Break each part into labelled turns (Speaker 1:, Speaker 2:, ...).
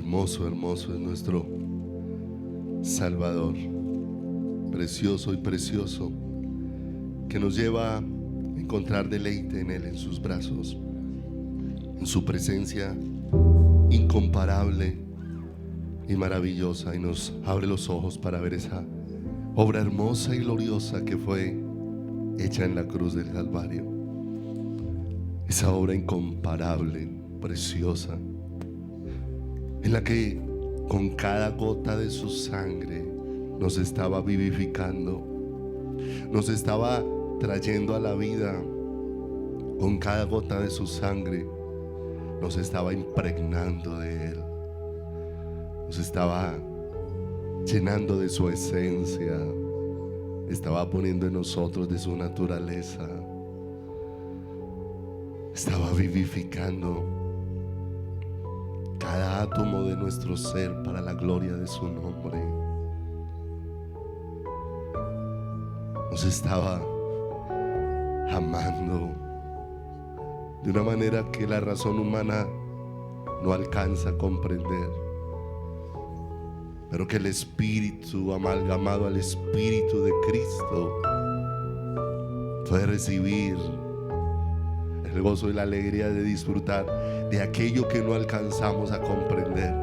Speaker 1: Hermoso, hermoso es nuestro Salvador, precioso y precioso, que nos lleva a encontrar deleite en Él, en sus brazos, en su presencia incomparable y maravillosa, y nos abre los ojos para ver esa obra hermosa y gloriosa que fue hecha en la cruz del Calvario. Esa obra incomparable, preciosa, en la que con cada gota de su sangre nos estaba vivificando, nos estaba trayendo a la vida. Con cada gota de su sangre nos estaba impregnando de Él, nos estaba llenando de su esencia, estaba poniendo en nosotros de su naturaleza, estaba vivificando cada átomo de nuestro ser para la gloria de su nombre. Nos estaba amando de una manera que la razón humana no alcanza a comprender, pero que el Espíritu, amalgamado al Espíritu de Cristo, puede recibir el gozo y la alegría de disfrutar de aquello que no alcanzamos a comprender,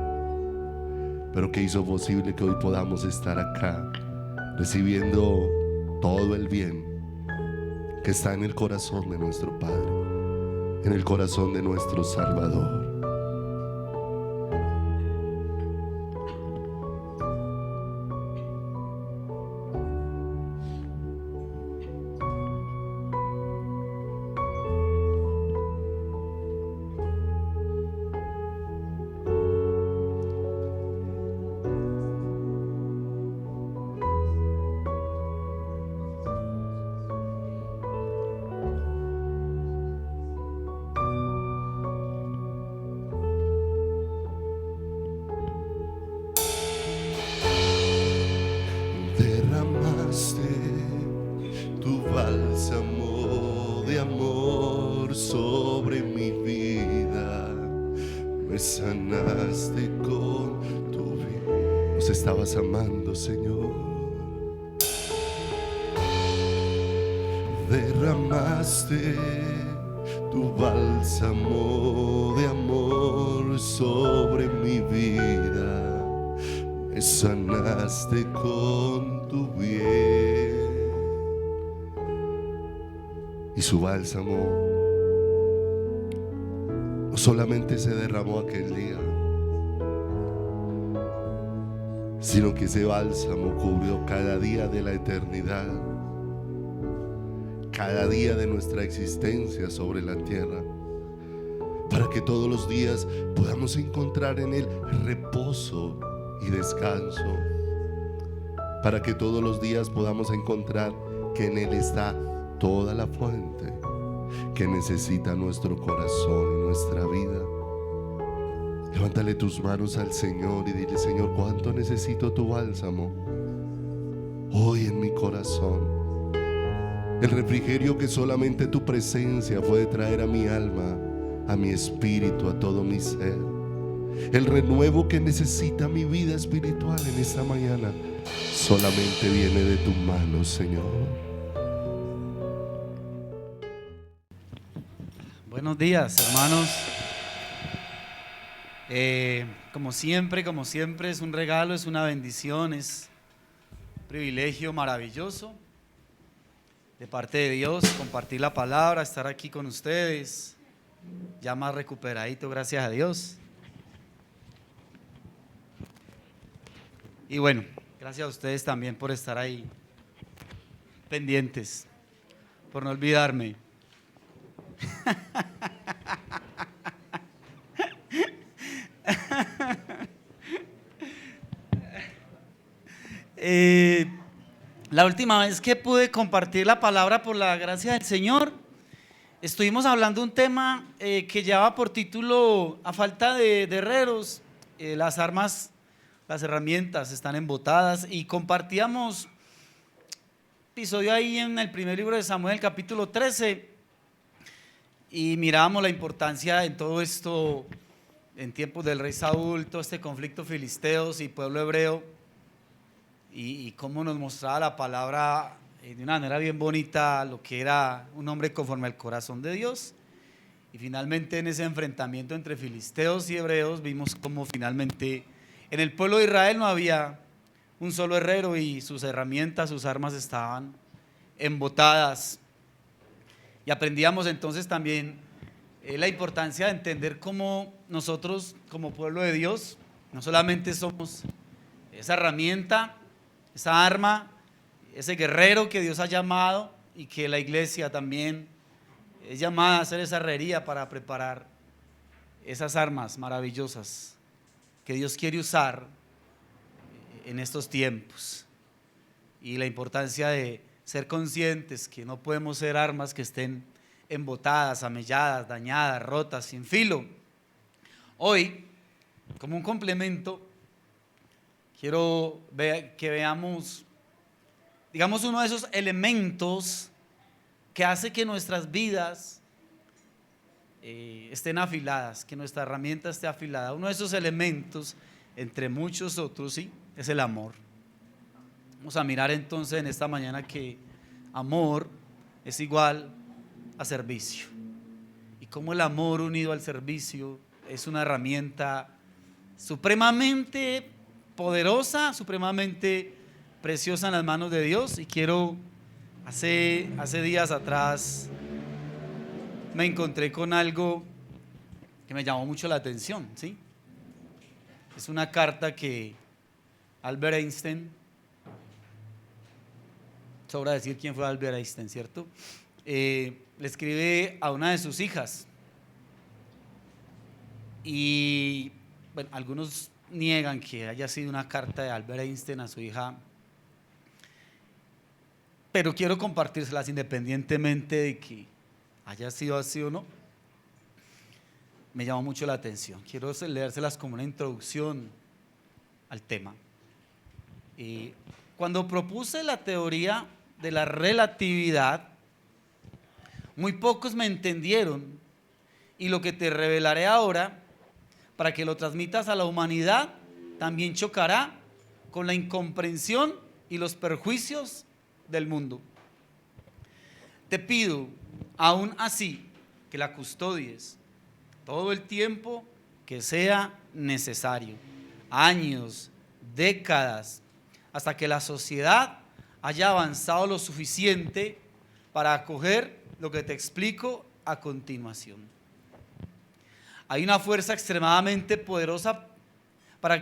Speaker 1: pero que hizo posible que hoy podamos estar acá recibiendo todo el bien que está en el corazón de nuestro Padre, en el corazón de nuestro Salvador. Tu bálsamo de amor sobre mi vida, me sanaste con tu vida. Nos estabas amando, Señor. Derramaste tu bálsamo de amor sobre mi vida, me sanaste con tu bien. Y su bálsamo no solamente se derramó aquel día, sino que ese bálsamo cubrió cada día de la eternidad, cada día de nuestra existencia sobre la tierra, para que todos los días podamos encontrar en Él reposo y descanso, para que todos los días podamos encontrar que en Él está toda la fuente que necesita nuestro corazón y nuestra vida. Levántale tus manos al Señor y dile: Señor, cuánto necesito tu bálsamo hoy en mi corazón, el refrigerio que solamente tu presencia puede traer a mi alma, a mi espíritu, a todo mi ser, el renuevo que necesita mi vida espiritual en esta mañana, solamente viene de tu mano, Señor.
Speaker 2: Buenos días, hermanos. Como siempre, es un regalo, es una bendición, es un privilegio maravilloso de parte de Dios compartir la palabra, estar aquí con ustedes, ya más recuperadito, gracias a Dios. Y bueno, gracias a ustedes también por estar ahí pendientes, por no olvidarme. La última vez que pude compartir la palabra, por la gracia del Señor, estuvimos hablando de un tema que llevaba por título: a falta de herreros, las armas, las herramientas están embotadas, y compartíamos episodio ahí en el primer libro de Samuel, capítulo 13, y mirábamos la importancia en todo esto en tiempos del rey Saúl, todo este conflicto filisteos y pueblo hebreo, y cómo nos mostraba la palabra de una manera bien bonita lo que era un hombre conforme al corazón de Dios. Y finalmente en ese enfrentamiento entre filisteos y hebreos vimos cómo finalmente en el pueblo de Israel no había un solo herrero y sus herramientas, sus armas estaban embotadas. Y aprendíamos entonces también la importancia de entender cómo nosotros como pueblo de Dios no solamente somos esa herramienta, esa arma, ese guerrero que Dios ha llamado, y que la iglesia también es llamada a hacer esa herrería para preparar esas armas maravillosas que Dios quiere usar en estos tiempos. Y la importancia de ser conscientes que no podemos ser armas que estén embotadas, amelladas, dañadas, rotas, sin filo. Hoy, como un complemento, quiero que veamos, digamos, uno de esos elementos que hace que nuestras vidas estén afiladas, que nuestra herramienta esté afilada. Uno de esos elementos, entre muchos otros, sí, es el amor. Vamos a mirar entonces en esta mañana que amor es igual a servicio, y cómo el amor unido al servicio es una herramienta supremamente poderosa, supremamente preciosa en las manos de Dios. Y quiero, hace días atrás me encontré con algo que me llamó mucho la atención, ¿sí? Es una carta que Albert Einstein, sobra decir quién fue Albert Einstein, ¿cierto? Le escribe a una de sus hijas. Y bueno, algunos niegan que haya sido una carta de Albert Einstein a su hija, pero quiero compartírselas independientemente de que haya sido así o no. Me llamó mucho la atención. Quiero leérselas como una introducción al tema. Cuando propuse la teoría de la relatividad, muy pocos me entendieron, y lo que te revelaré ahora, para que lo transmitas a la humanidad, también chocará con la incomprensión y los perjuicios del mundo. Te pido, aún así, que la custodies todo el tiempo que sea necesario, años, décadas, hasta que la sociedad haya avanzado lo suficiente para acoger lo que te explico a continuación. Hay una fuerza extremadamente poderosa para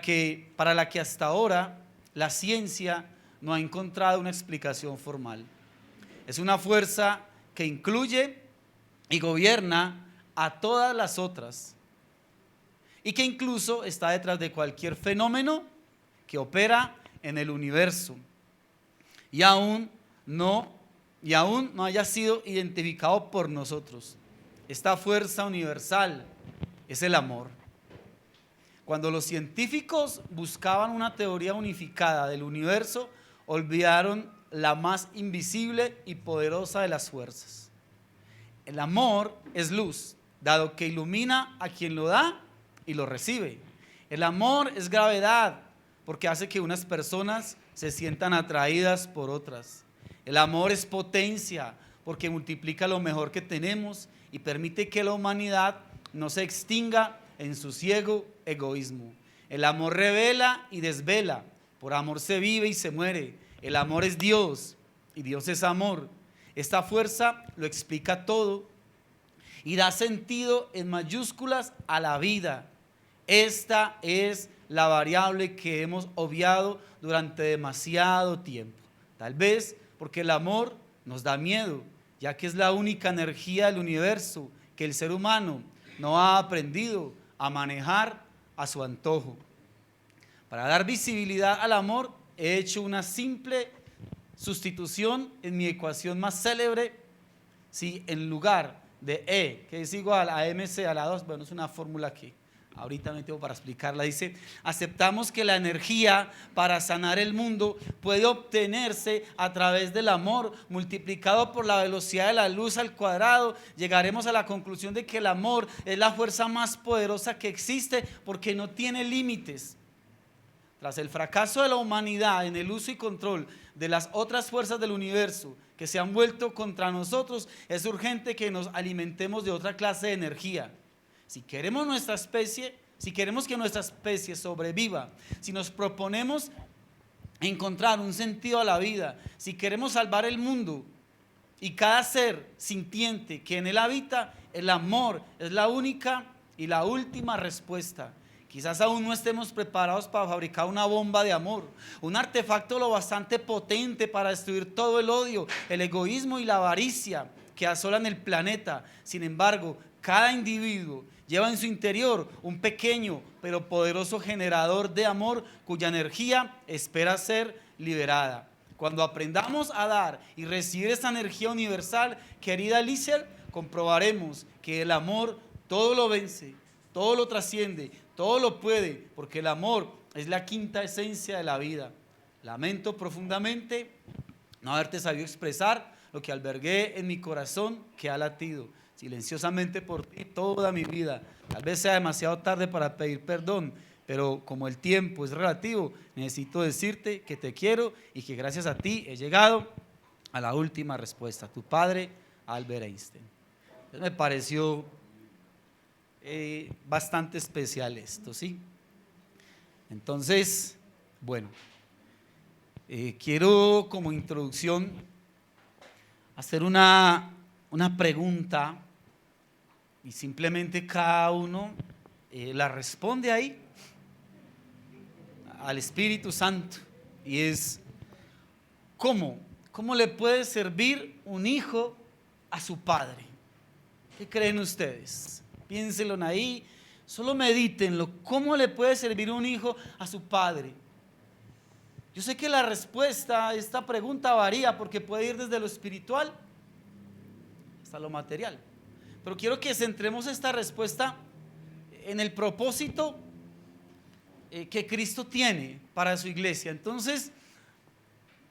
Speaker 2: la que hasta ahora la ciencia no ha encontrado una explicación formal. Es una fuerza que incluye y gobierna a todas las otras, y que incluso está detrás de cualquier fenómeno que opera en el universo y aún no haya sido identificado por nosotros. Esta fuerza universal es el amor. Cuando los científicos buscaban una teoría unificada del universo, olvidaron la más invisible y poderosa de las fuerzas. El amor es luz, dado que ilumina a quien lo da y lo recibe. El amor es gravedad, porque hace que unas personas se sientan atraídas por otras. El amor es potencia, porque multiplica lo mejor que tenemos y permite que la humanidad no se extinga en su ciego egoísmo. El amor revela y desvela, por amor se vive y se muere. El amor es Dios y Dios es amor. Esta fuerza lo explica todo y da sentido en mayúsculas a la vida. Esta es la variable que hemos obviado durante demasiado tiempo. Tal vez porque el amor nos da miedo, ya que es la única energía del universo que el ser humano no ha aprendido a manejar a su antojo. Para dar visibilidad al amor, he hecho una simple sustitución en mi ecuación más célebre. Si en lugar de E, que es igual a MC a la 2, bueno, es una fórmula que ahorita no hay tiempo para explicarla. Dice: aceptamos que la energía para sanar el mundo puede obtenerse a través del amor multiplicado por la velocidad de la luz al cuadrado. Llegaremos a la conclusión de que el amor es la fuerza más poderosa que existe porque no tiene límites. Tras el fracaso de la humanidad en el uso y control de las otras fuerzas del universo que se han vuelto contra nosotros, es urgente que nos alimentemos de otra clase de energía. Si queremos que nuestra especie sobreviva, si nos proponemos encontrar un sentido a la vida, si queremos salvar el mundo y cada ser sintiente que en él habita, el amor es la única y la última respuesta. Quizás aún no estemos preparados para fabricar una bomba de amor, un artefacto lo bastante potente para destruir todo el odio, el egoísmo y la avaricia que asolan el planeta. Sin embargo, cada individuo lleva en su interior un pequeño pero poderoso generador de amor cuya energía espera ser liberada. Cuando aprendamos a dar y recibir esta energía universal, querida Eliezer, comprobaremos que el amor todo lo vence, todo lo trasciende, todo lo puede, porque el amor es la quinta esencia de la vida. Lamento profundamente no haberte sabido expresar lo que albergué en mi corazón, que ha latido silenciosamente por ti toda mi vida. Tal vez sea demasiado tarde para pedir perdón, pero como el tiempo es relativo, necesito decirte que te quiero y que gracias a ti he llegado a la última respuesta. Tu padre, Albert Einstein. Entonces me pareció bastante especial esto, ¿sí? Entonces, bueno, quiero como introducción hacer una pregunta y simplemente cada uno la responde ahí al Espíritu Santo, y es: ¿cómo le puede servir un hijo a su padre? ¿Qué creen ustedes? Piénsenlo ahí, solo medítenlo. ¿Cómo le puede servir un hijo a su padre? Yo sé que la respuesta a esta pregunta varía porque puede ir desde lo espiritual hasta lo material, pero quiero que centremos esta respuesta en el propósito que Cristo tiene para su iglesia. Entonces,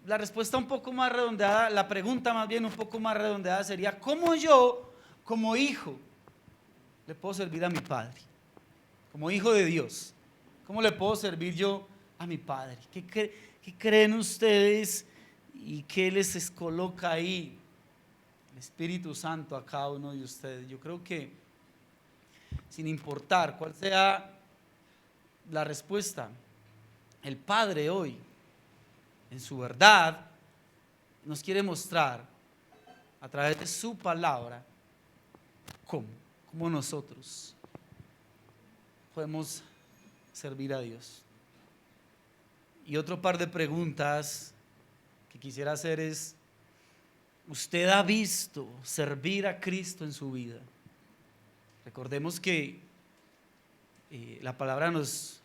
Speaker 2: la respuesta un poco más redondeada, la pregunta más bien un poco más redondeada sería: ¿cómo yo, como hijo, le puedo servir a mi padre? Como hijo de Dios, ¿cómo le puedo servir yo a mi padre? ¿Qué creen ustedes y qué les coloca ahí el Espíritu Santo a cada uno de ustedes? Yo creo que sin importar cuál sea la respuesta, el Padre hoy, en su verdad, nos quiere mostrar a través de su palabra cómo nosotros podemos servir a Dios. Y otro par de preguntas que quisiera hacer es: ¿usted ha visto servir a Cristo en su vida? Recordemos que la palabra nos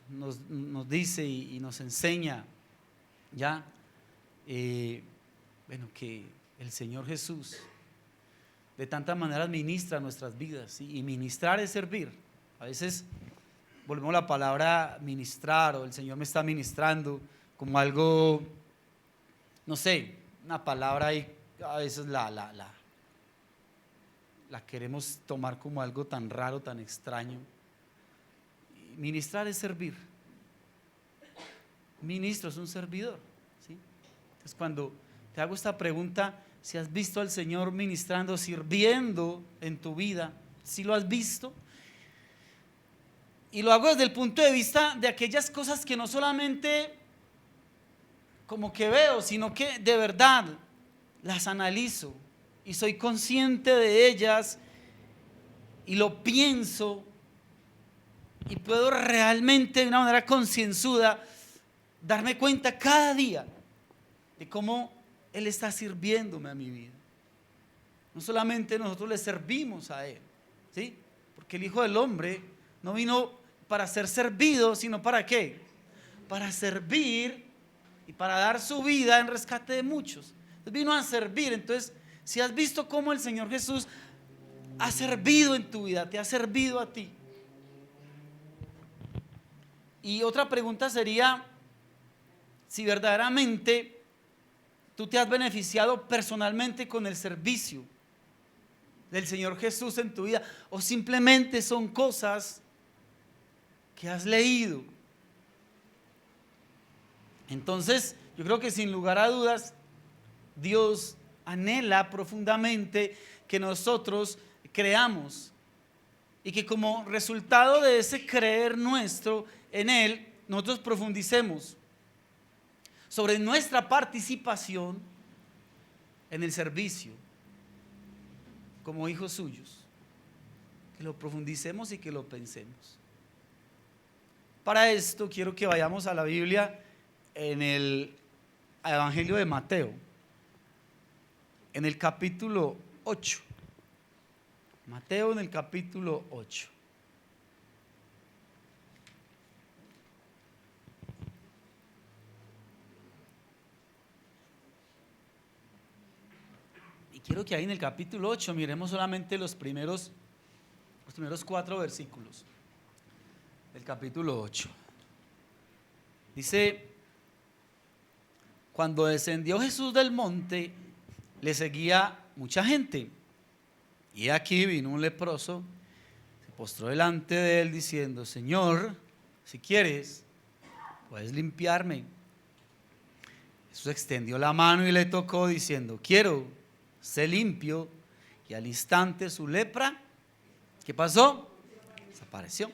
Speaker 2: dice y nos enseña ya, que el Señor Jesús de tantas maneras ministra nuestras vidas, ¿sí? Y ministrar es servir. A veces volvemos a la palabra ministrar, o el Señor me está ministrando, como algo, no sé, una palabra ahí, a veces la queremos tomar como algo tan raro, tan extraño. Ministrar es servir. Ministro es un servidor, ¿sí? Entonces, cuando te hago esta pregunta, si has visto al Señor ministrando, sirviendo en tu vida, si lo has visto. Y lo hago desde el punto de vista de aquellas cosas que no solamente como que veo, sino que de verdad las analizo y soy consciente de ellas y lo pienso y puedo realmente de una manera concienzuda darme cuenta cada día de cómo Él está sirviéndome a mi vida. No solamente nosotros le servimos a Él, ¿sí? Porque el Hijo del Hombre no vino para ser servido, sino ¿para qué? Para servir y para dar su vida en rescate de muchos. Entonces vino a servir. Entonces, si has visto cómo el Señor Jesús ha servido en tu vida, te ha servido a ti, Y otra pregunta sería si verdaderamente tú te has beneficiado personalmente con el servicio del Señor Jesús en tu vida, o simplemente son cosas que has leído. Entonces, yo creo que sin lugar a dudas, Dios anhela profundamente que nosotros creamos y que como resultado de ese creer nuestro en Él, nosotros profundicemos sobre nuestra participación en el servicio como hijos suyos, que lo profundicemos y que lo pensemos. Para esto quiero que vayamos a la Biblia en el Evangelio de Mateo, en el capítulo 8. Mateo en el capítulo 8. Y quiero que ahí en el capítulo 8 miremos solamente los primeros 4 versículos del capítulo 8. Dice: cuando descendió Jesús del monte, le seguía mucha gente. Y aquí vino un leproso, se postró delante de él diciendo: Señor, si quieres, puedes limpiarme. Jesús extendió la mano y le tocó diciendo: quiero, sé limpio. Y al instante su lepra, ¿qué pasó? Desapareció.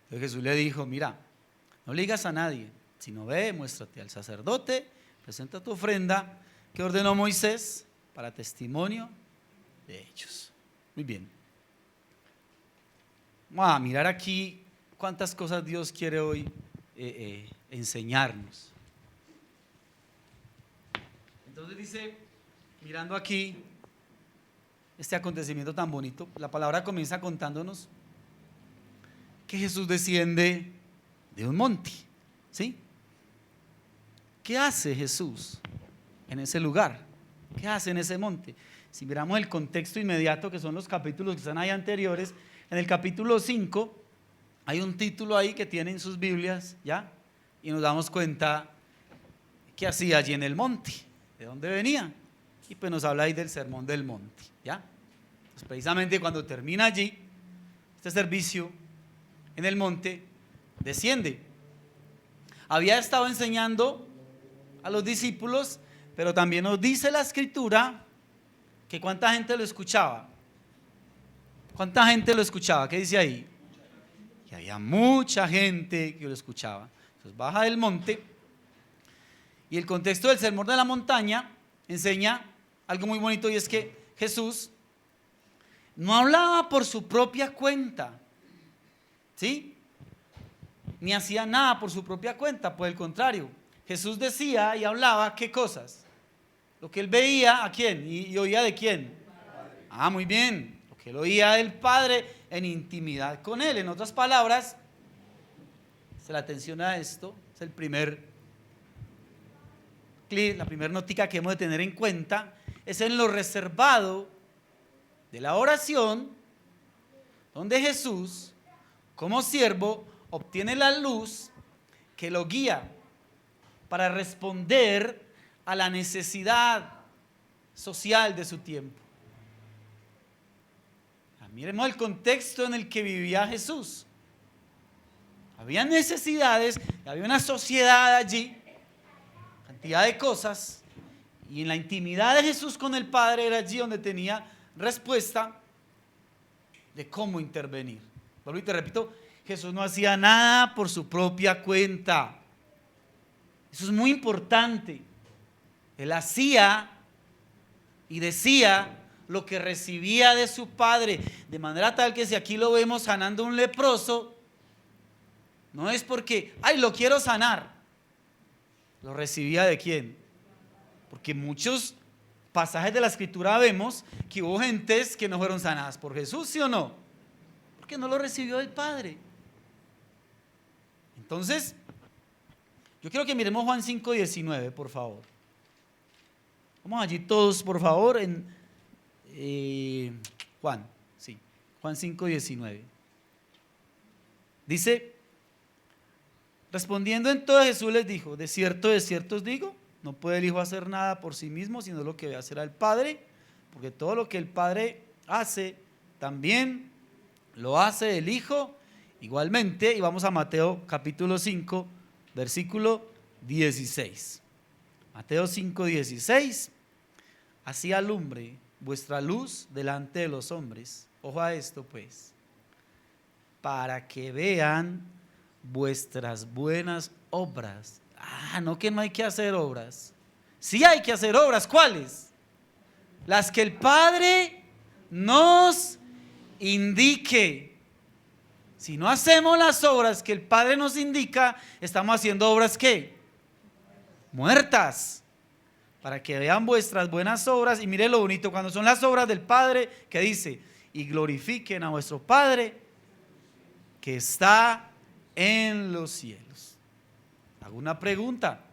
Speaker 2: Entonces Jesús le dijo: mira, no le digas a nadie, sino ve, muéstrate al sacerdote, presenta tu ofrenda que ordenó Moisés para testimonio de ellos. Muy bien. Vamos a mirar aquí cuántas cosas Dios quiere hoy enseñarnos. Entonces dice, mirando aquí este acontecimiento tan bonito, la palabra comienza contándonos que Jesús desciende de un monte, ¿sí? ¿Qué hace Jesús en ese lugar? ¿Qué hace en ese monte? Si miramos el contexto inmediato, que son los capítulos que están ahí anteriores, en el capítulo 5 hay un título ahí que tienen sus Biblias, ¿ya? Y nos damos cuenta qué hacía allí en el monte, de dónde venía. Y pues nos habla ahí del sermón del monte, ¿ya? Pues precisamente cuando termina allí este servicio en el monte, desciende. Había estado enseñando a los discípulos, pero también nos dice la escritura que cuánta gente lo escuchaba. ¿Cuánta gente lo escuchaba? ¿Qué dice ahí? Que había mucha gente que lo escuchaba. Entonces baja del monte y el contexto del sermón de la montaña enseña algo muy bonito, y es que Jesús no hablaba por su propia cuenta, ¿sí? Ni hacía nada por su propia cuenta, por el contrario, Jesús decía y hablaba ¿qué cosas? Lo que él veía, ¿a quién? ¿Y oía de quién? Ah, muy bien, lo que él oía del Padre en intimidad con él. En otras palabras, se la atención a esto, es el primer clip, la primera notica que hemos de tener en cuenta, es en lo reservado de la oración, donde Jesús, como siervo, obtiene la luz que lo guía para responder a la necesidad social de su tiempo. Miremos el contexto en el que vivía Jesús. Había necesidades, había una sociedad allí, cantidad de cosas, y en la intimidad de Jesús con el Padre era allí donde tenía respuesta de cómo intervenir. Vuelvo y te repito, Jesús no hacía nada por su propia cuenta. Eso es muy importante. Él hacía y decía lo que recibía de su Padre, de manera tal que si aquí lo vemos sanando a un leproso, no es porque, ay, lo quiero sanar. ¿Lo recibía de quién? Porque muchos pasajes de la Escritura vemos que hubo gentes que no fueron sanadas por Jesús, ¿sí o no? Porque no lo recibió del Padre. Entonces, yo quiero que miremos Juan 5:19, por favor. Vamos allí todos, por favor, en Juan 5:19. Dice: Respondiendo entonces Jesús les dijo: de cierto os digo, no puede el Hijo hacer nada por sí mismo, sino lo que ve hacer al Padre, porque todo lo que el Padre hace, también lo hace el Hijo igualmente. Y vamos a Mateo capítulo 5, versículo 16. Mateo 5, 16. Así alumbre vuestra luz delante de los hombres. Ojo a esto pues, para que vean vuestras buenas obras. No que no hay que hacer obras. Sí hay que hacer obras. ¿Cuáles? Las que el Padre nos indique. Si no hacemos las obras que el Padre nos indica, estamos haciendo obras ¿qué? Muertas. Para que vean vuestras buenas obras. Y mire lo bonito, cuando son las obras del Padre, que dice: y glorifiquen a vuestro Padre que está en los cielos. Hago una pregunta.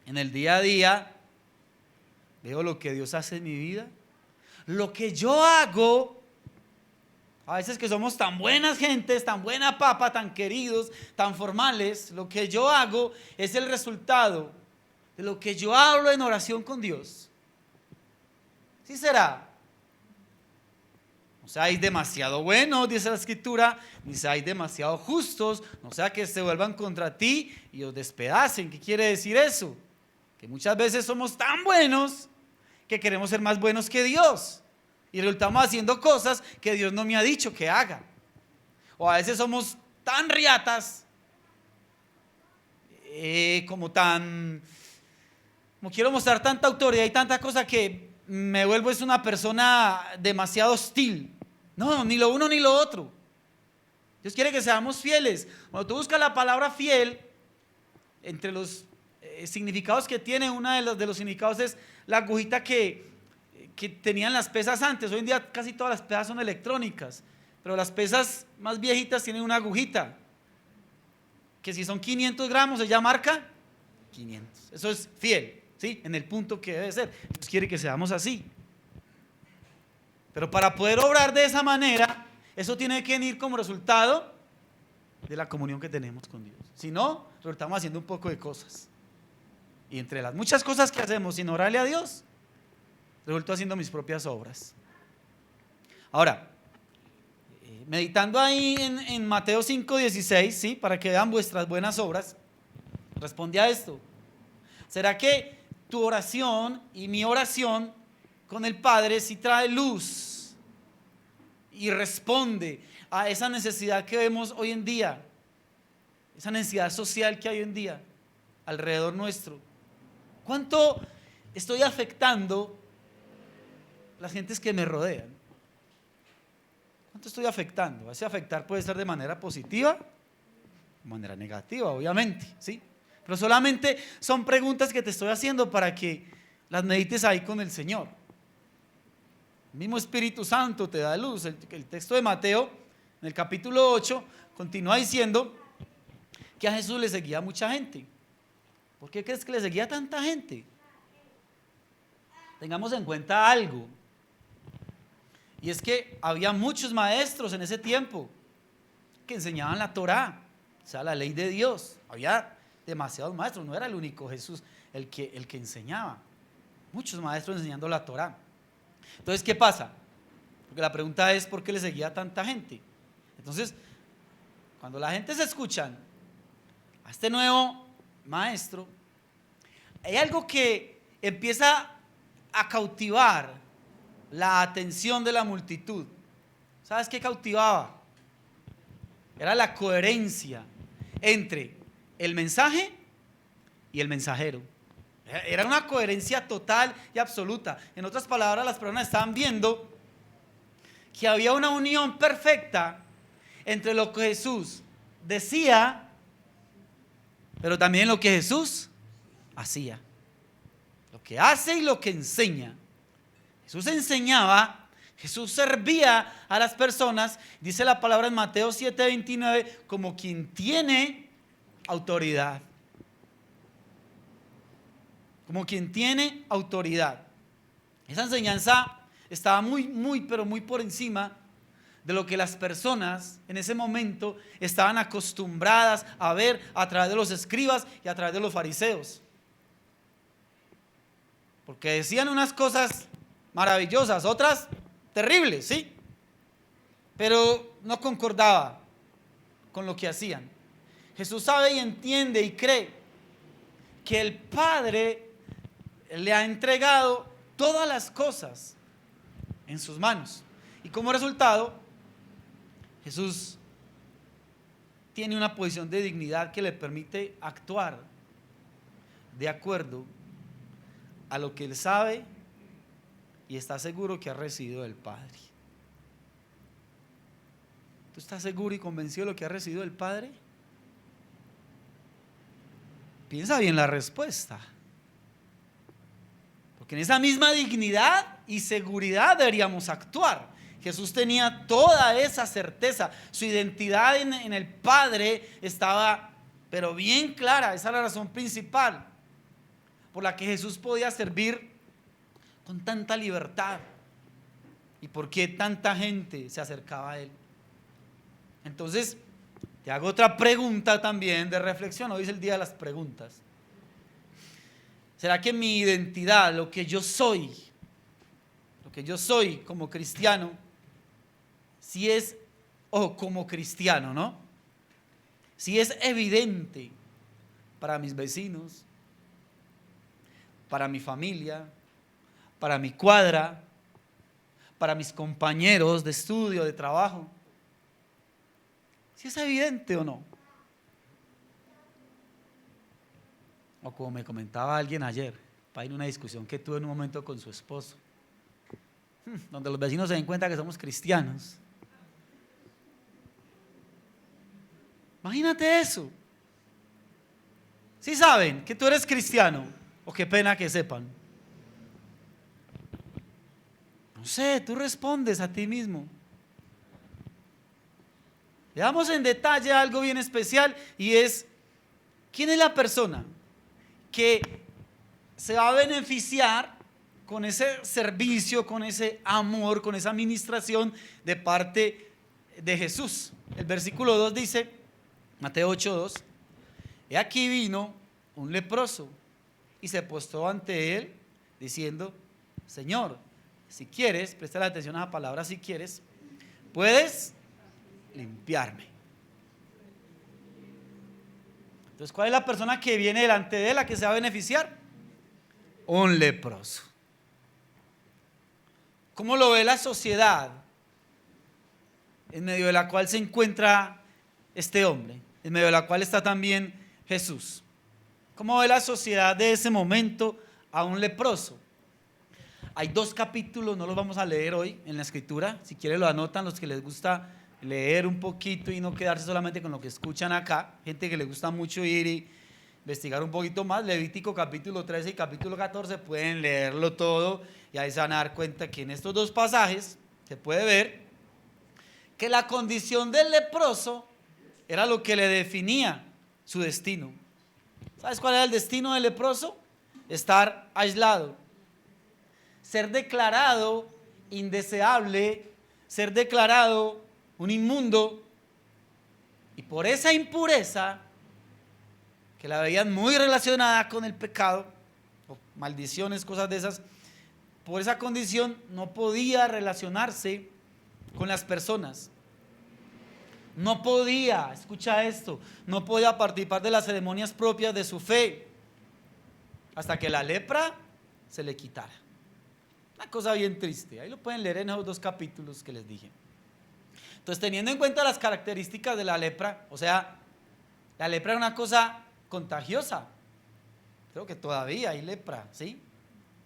Speaker 2: En el día a día, veo lo que Dios hace en mi vida. Lo que yo hago, a veces que somos tan buenas gentes, tan buena papa, tan queridos, tan formales, lo que yo hago es el resultado de lo que yo hablo en oración con Dios. ¿Sí será? No seáis demasiado buenos, dice la Escritura, ni seáis demasiado justos, no sea que se vuelvan contra ti y os despedacen. ¿Qué quiere decir eso? Que muchas veces somos tan buenos que queremos ser más buenos que Dios y resultamos haciendo cosas que Dios no me ha dicho que haga. O a veces somos tan riatas, como quiero mostrar tanta autoridad y tanta cosa, que me vuelvo es una persona demasiado hostil. No, ni lo uno ni lo otro. Dios quiere que seamos fieles. Cuando tú buscas la palabra fiel, entre los significados que tiene, uno de los significados es la agujita que tenían las pesas antes. Hoy en día casi todas las pesas son electrónicas, pero las pesas más viejitas tienen una agujita que si son 500 gramos ella marca 500. Eso es fiel, ¿sí? En el punto que debe ser. Dios quiere que seamos así. Pero para poder obrar de esa manera, eso tiene que venir como resultado de la comunión que tenemos con Dios. Si no, resultamos haciendo un poco de cosas. Y entre las muchas cosas que hacemos sin orarle a Dios, resulto haciendo mis propias obras. Ahora, meditando ahí en Mateo 5, 16, ¿sí? Para que vean vuestras buenas obras, responde a esto: ¿será que tu oración y mi oración con el Padre sí trae luz y responde a esa necesidad que vemos hoy en día, esa necesidad social que hay hoy en día alrededor nuestro? ¿Cuánto estoy afectando las gentes que me rodean? ¿Cuánto estoy afectando? Ese afectar puede ser de manera positiva, de manera negativa, obviamente, ¿sí? Pero solamente son preguntas que te estoy haciendo para que las medites ahí con el Señor. El mismo Espíritu Santo te da luz. El texto de Mateo, en el capítulo 8, continúa diciendo que a Jesús le seguía mucha gente. ¿Por qué crees que le seguía tanta gente? Tengamos en cuenta algo, y es que había muchos maestros en ese tiempo que enseñaban la Torá, o sea, la ley de Dios. Había demasiados maestros, no era el único Jesús el que enseñaba. Muchos maestros enseñando la Torá. Entonces, ¿qué pasa? Porque la pregunta es: ¿por qué le seguía tanta gente? Entonces, cuando la gente se escucha a este nuevo maestro, hay algo que empieza a cautivar la atención de la multitud. ¿Sabes qué cautivaba? Era la coherencia entre el mensaje y el mensajero. Era una coherencia total y absoluta. En otras palabras, las personas estaban viendo que había una unión perfecta entre lo que Jesús decía, pero también lo que Jesús hacía. Lo que hace y lo que enseña. Jesús enseñaba, Jesús servía a las personas, dice la palabra en Mateo 7:29, como quien tiene autoridad. Como quien tiene autoridad. Esa enseñanza estaba muy, pero muy por encima de lo que las personas en ese momento estaban acostumbradas a ver a través de los escribas y a través de los fariseos. Porque decían unas cosas maravillosas, otras terribles, ¿sí? Pero no concordaba con lo que hacían. Jesús sabe y entiende y cree que el Padre le ha entregado todas las cosas en sus manos. Y como resultado, Jesús tiene una posición de dignidad que le permite actuar de acuerdo a lo que él sabe y está seguro que ha recibido del Padre. ¿Tú estás seguro y convencido de lo que ha recibido del Padre? Piensa bien la respuesta. Porque en esa misma dignidad y seguridad deberíamos actuar. Jesús tenía toda esa certeza. Su identidad en el Padre estaba, pero bien clara. Esa es la razón principal por la que Jesús podía servir con tanta libertad y por qué tanta gente se acercaba a él. Entonces, te hago otra pregunta también de reflexión. Hoy es el día de las preguntas. ¿Será que mi identidad, lo que yo soy como cristiano, si es, o como cristiano, ¿no? Si es evidente para mis vecinos, para mi familia, para mi cuadra, para mis compañeros de estudio, de trabajo? ¿Si es evidente o no? O como me comentaba alguien ayer, para ir a una discusión que tuve en un momento con su esposo, donde los vecinos se den cuenta que somos cristianos. Imagínate eso. ¿Sí saben que tú eres cristiano? O qué pena que sepan. No sé, tú respondes a ti mismo. Veamos en detalle algo bien especial y es, ¿quién es la persona que se va a beneficiar con ese servicio, con ese amor, con esa administración de parte de Jesús? El versículo 2 dice, Mateo 8:2, he aquí vino un leproso y se postró ante él diciendo, Señor, si quieres, presta la atención a la palabra si quieres, puedes limpiarme. Entonces, ¿cuál es la persona que viene delante de él, la que se va a beneficiar? Un leproso. ¿Cómo lo ve la sociedad en medio de la cual se encuentra este hombre? En medio de la cual está también Jesús. ¿Cómo ve la sociedad de ese momento a un leproso? Hay 2 capítulos, no los vamos a leer hoy en la escritura. Si quieren lo anotan los que les gusta leer un poquito y no quedarse solamente con lo que escuchan acá. Gente que le gusta mucho ir y investigar un poquito más. Levítico capítulo 13 y capítulo 14 pueden leerlo todo y ahí se van a dar cuenta que en estos 2 pasajes se puede ver que la condición del leproso era lo que le definía su destino. ¿Sabes cuál era el destino del leproso? Estar aislado, ser declarado indeseable, ser declarado un inmundo, y por esa impureza que la veían muy relacionada con el pecado, o maldiciones, cosas de esas, por esa condición no podía relacionarse con las personas. No podía, escucha esto, no podía participar de las ceremonias propias de su fe hasta que la lepra se le quitara. Una cosa bien triste, ahí lo pueden leer en esos 2 capítulos que les dije. Entonces, teniendo en cuenta las características de la lepra, o sea, la lepra era una cosa contagiosa. Creo que todavía hay lepra, ¿sí?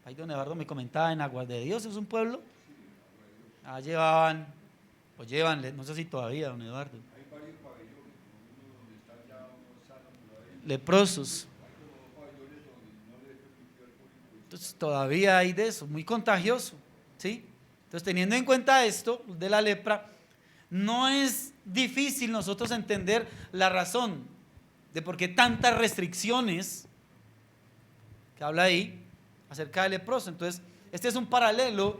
Speaker 2: Ahí don Eduardo me comentaba, en Aguas de Dios es un pueblo. Llevaban, o llevan, no sé si todavía, don Eduardo. Hay varios pabellones, uno donde están ya unos sanos leprosos. Entonces todavía hay de eso, muy contagioso, ¿sí? Entonces, teniendo en cuenta esto de la lepra, no es difícil nosotros entender la razón de por qué tantas restricciones que habla ahí acerca del leproso. Entonces, este es un paralelo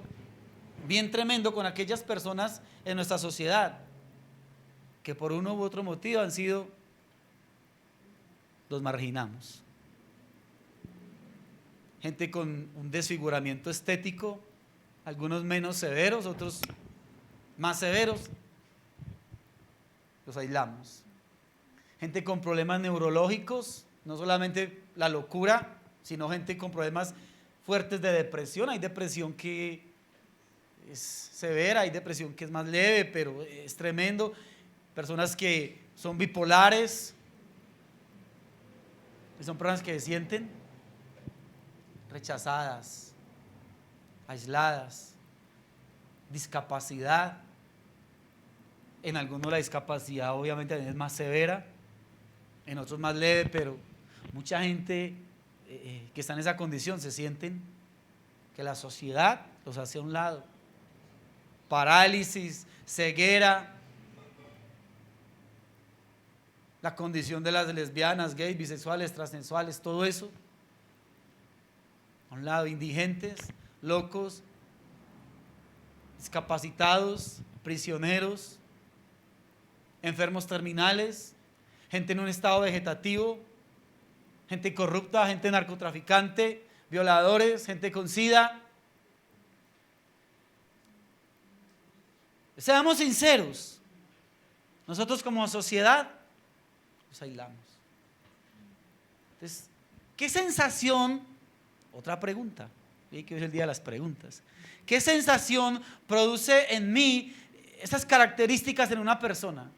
Speaker 2: bien tremendo con aquellas personas en nuestra sociedad que por uno u otro motivo han sido, los marginamos. Gente con un desfiguramiento estético, algunos menos severos, otros más severos, los aislamos. Gente con problemas neurológicos, no solamente la locura, sino gente con problemas fuertes de depresión. Hay depresión que es severa, hay depresión que es más leve, pero es tremendo. Personas que son bipolares, que son personas que se sienten rechazadas, aisladas, discapacidad. En algunos la discapacidad obviamente es más severa, en otros más leve, pero mucha gente que está en esa condición se sienten que la sociedad los hace a un lado. Parálisis, ceguera, la condición de las lesbianas, gays, bisexuales, transexuales, todo eso a un lado. Indigentes, locos, discapacitados, prisioneros, enfermos terminales, gente en un estado vegetativo, gente corrupta, gente narcotraficante, violadores, gente con SIDA. Seamos sinceros, nosotros como sociedad nos aislamos. Entonces, ¿qué sensación? Otra pregunta, y que hoy es el día de las preguntas. ¿Qué sensación produce en mí esas características en una persona?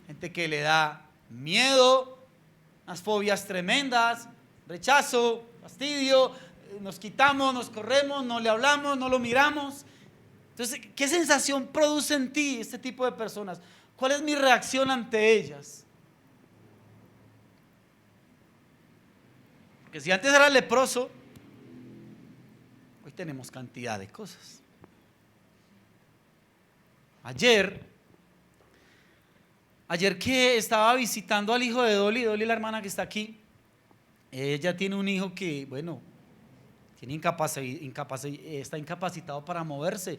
Speaker 2: Gente que le da miedo, unas fobias tremendas, rechazo, fastidio, nos quitamos, nos corremos, no le hablamos, no lo miramos. Entonces, ¿qué sensación produce en ti este tipo de personas? ¿Cuál es mi reacción ante ellas? Porque si antes era leproso, hoy tenemos cantidad de cosas. Ayer que estaba visitando al hijo de Dolly, la hermana que está aquí, ella tiene un hijo que, bueno, tiene está incapacitado para moverse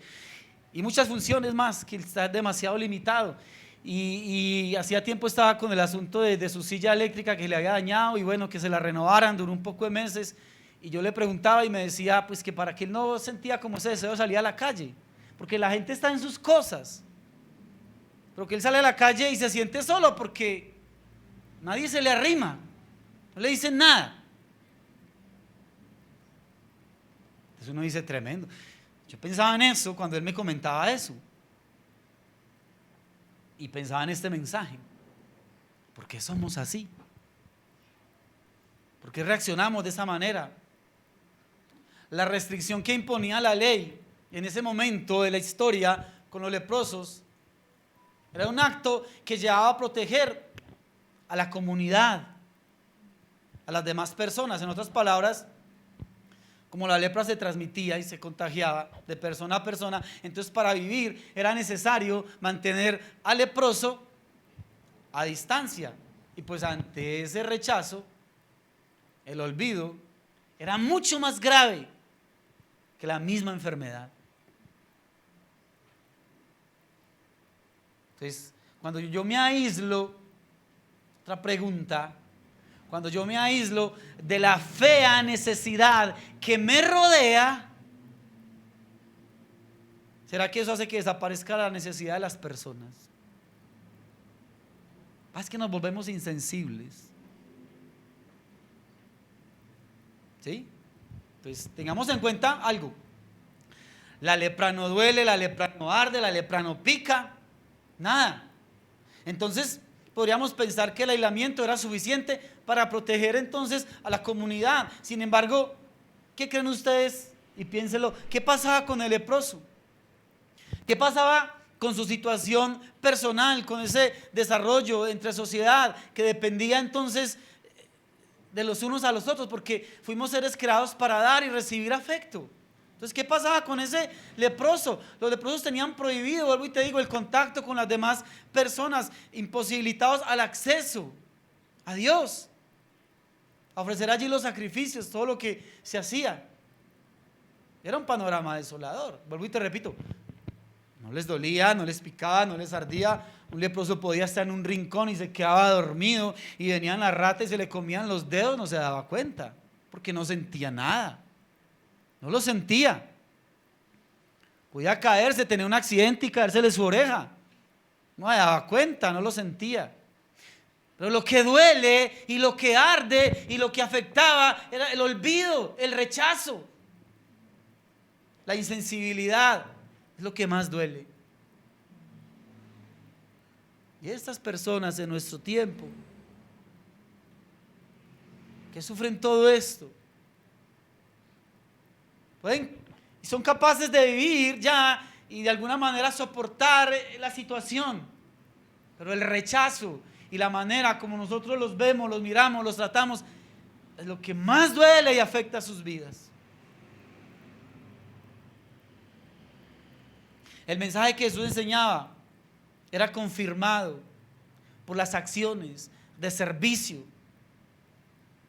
Speaker 2: y muchas funciones más, que está demasiado limitado. Y hacía tiempo estaba con el asunto de su silla eléctrica que le había dañado y bueno, que se la renovaran, duró un poco de meses. Y yo le preguntaba y me decía pues que para que él no sentía como ese deseo de salir a la calle, porque la gente está en sus cosas, pero que él sale a la calle y se siente solo porque nadie se le arrima, no le dicen nada. Entonces uno dice, tremendo. Yo pensaba en eso cuando él me comentaba eso y pensaba en este mensaje. ¿Por qué somos así? ¿Por qué reaccionamos de esa manera? La restricción que imponía la ley en ese momento de la historia con los leprosos era un acto que llevaba a proteger a la comunidad, a las demás personas. En otras palabras, como la lepra se transmitía y se contagiaba de persona a persona, entonces para vivir era necesario mantener al leproso a distancia. Y pues ante ese rechazo, el olvido era mucho más grave que la misma enfermedad. Entonces, cuando yo me aíslo, otra pregunta, cuando yo me aíslo de la fea necesidad que me rodea, ¿será que eso hace que desaparezca la necesidad de las personas? Es que nos volvemos insensibles. ¿Sí? Entonces, tengamos en cuenta algo. La lepra no duele, la lepra no arde, la lepra no pica, nada. Entonces, podríamos pensar que el aislamiento era suficiente para proteger entonces a la comunidad. Sin embargo, ¿qué creen ustedes? Y piénsenlo, ¿qué pasaba con el leproso? ¿Qué pasaba con su situación personal, con ese desarrollo entre sociedad que dependía entonces de los unos a los otros? Porque fuimos seres creados para dar y recibir afecto. Entonces, ¿qué pasaba con ese leproso? Los leprosos tenían prohibido, vuelvo y te digo, el contacto con las demás personas, imposibilitados al acceso a Dios, a ofrecer allí los sacrificios, todo lo que se hacía. Era un panorama desolador. Vuelvo y te repito, no les dolía, no les picaba, no les ardía. Un leproso podía estar en un rincón y se quedaba dormido y venían las ratas y se le comían los dedos, no se daba cuenta, porque no sentía nada. No lo sentía. Podía caerse, tener un accidente y caérsele su oreja. No se daba cuenta, no lo sentía. Pero lo que duele y lo que arde y lo que afectaba era el olvido, el rechazo, la insensibilidad. Es lo que más duele. Y estas personas en nuestro tiempo que sufren todo esto, pueden y son capaces de vivir ya y de alguna manera soportar la situación, pero el rechazo y la manera como nosotros los vemos, los miramos, los tratamos, es lo que más duele y afecta a sus vidas. El mensaje que Jesús enseñaba era confirmado por las acciones de servicio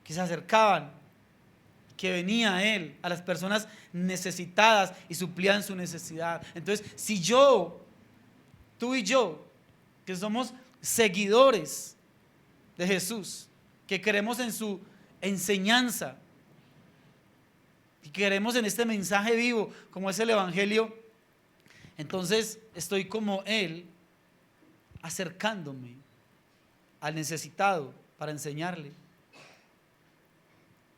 Speaker 2: que se acercaban, que venía a Él, a las personas necesitadas y suplían su necesidad. Entonces, si tú y yo, que somos seguidores de Jesús, que creemos en su enseñanza, y creemos en este mensaje vivo, como es el Evangelio, entonces estoy como Él, acercándome al necesitado para enseñarle,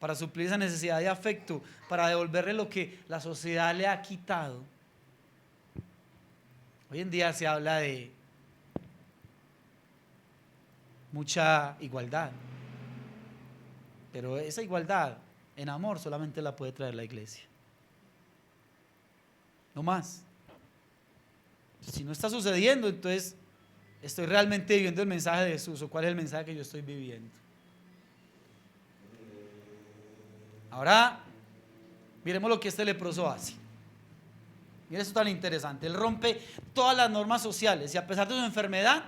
Speaker 2: para suplir esa necesidad de afecto, para devolverle lo que la sociedad le ha quitado. Hoy en día se habla de mucha igualdad, pero esa igualdad en amor solamente la puede traer la iglesia, no más. Si no está sucediendo, entonces estoy realmente viviendo el mensaje de Jesús, o cuál es el mensaje que yo estoy viviendo. Ahora miremos lo que este leproso hace. Mira, esto tan interesante. Él rompe todas las normas sociales y a pesar de su enfermedad,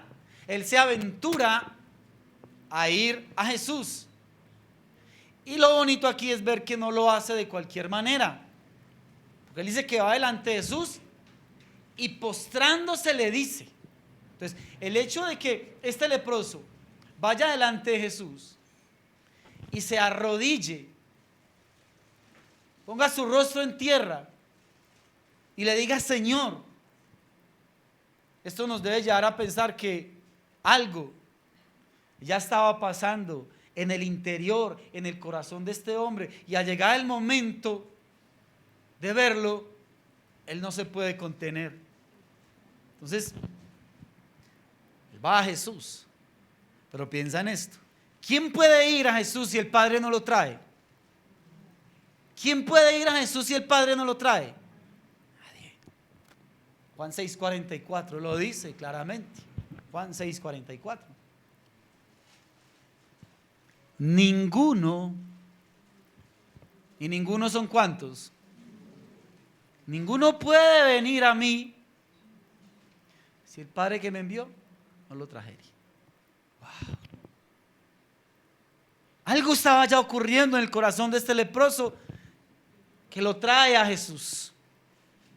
Speaker 2: él se aventura a ir a Jesús. Y lo bonito aquí es ver que no lo hace de cualquier manera, porque él dice que va delante de Jesús y postrándose le dice. Entonces, el hecho de que este leproso vaya delante de Jesús y se arrodille, ponga su rostro en tierra y le diga: Señor, esto nos debe llevar a pensar que algo ya estaba pasando en el interior, en el corazón de este hombre, y al llegar el momento de verlo, él no se puede contener. Entonces, él va a Jesús, pero piensa en esto: ¿quién puede ir a Jesús si el Padre no lo trae? ¿Quién puede ir a Jesús si el Padre no lo trae? Nadie. Juan 6:44 lo dice claramente. Juan 6:44. Ninguno, y ninguno son ¿cuántos? Ninguno puede venir a mí si el Padre que me envió no lo trajera. Wow. Algo estaba ya ocurriendo en el corazón de este leproso que lo trae a Jesús.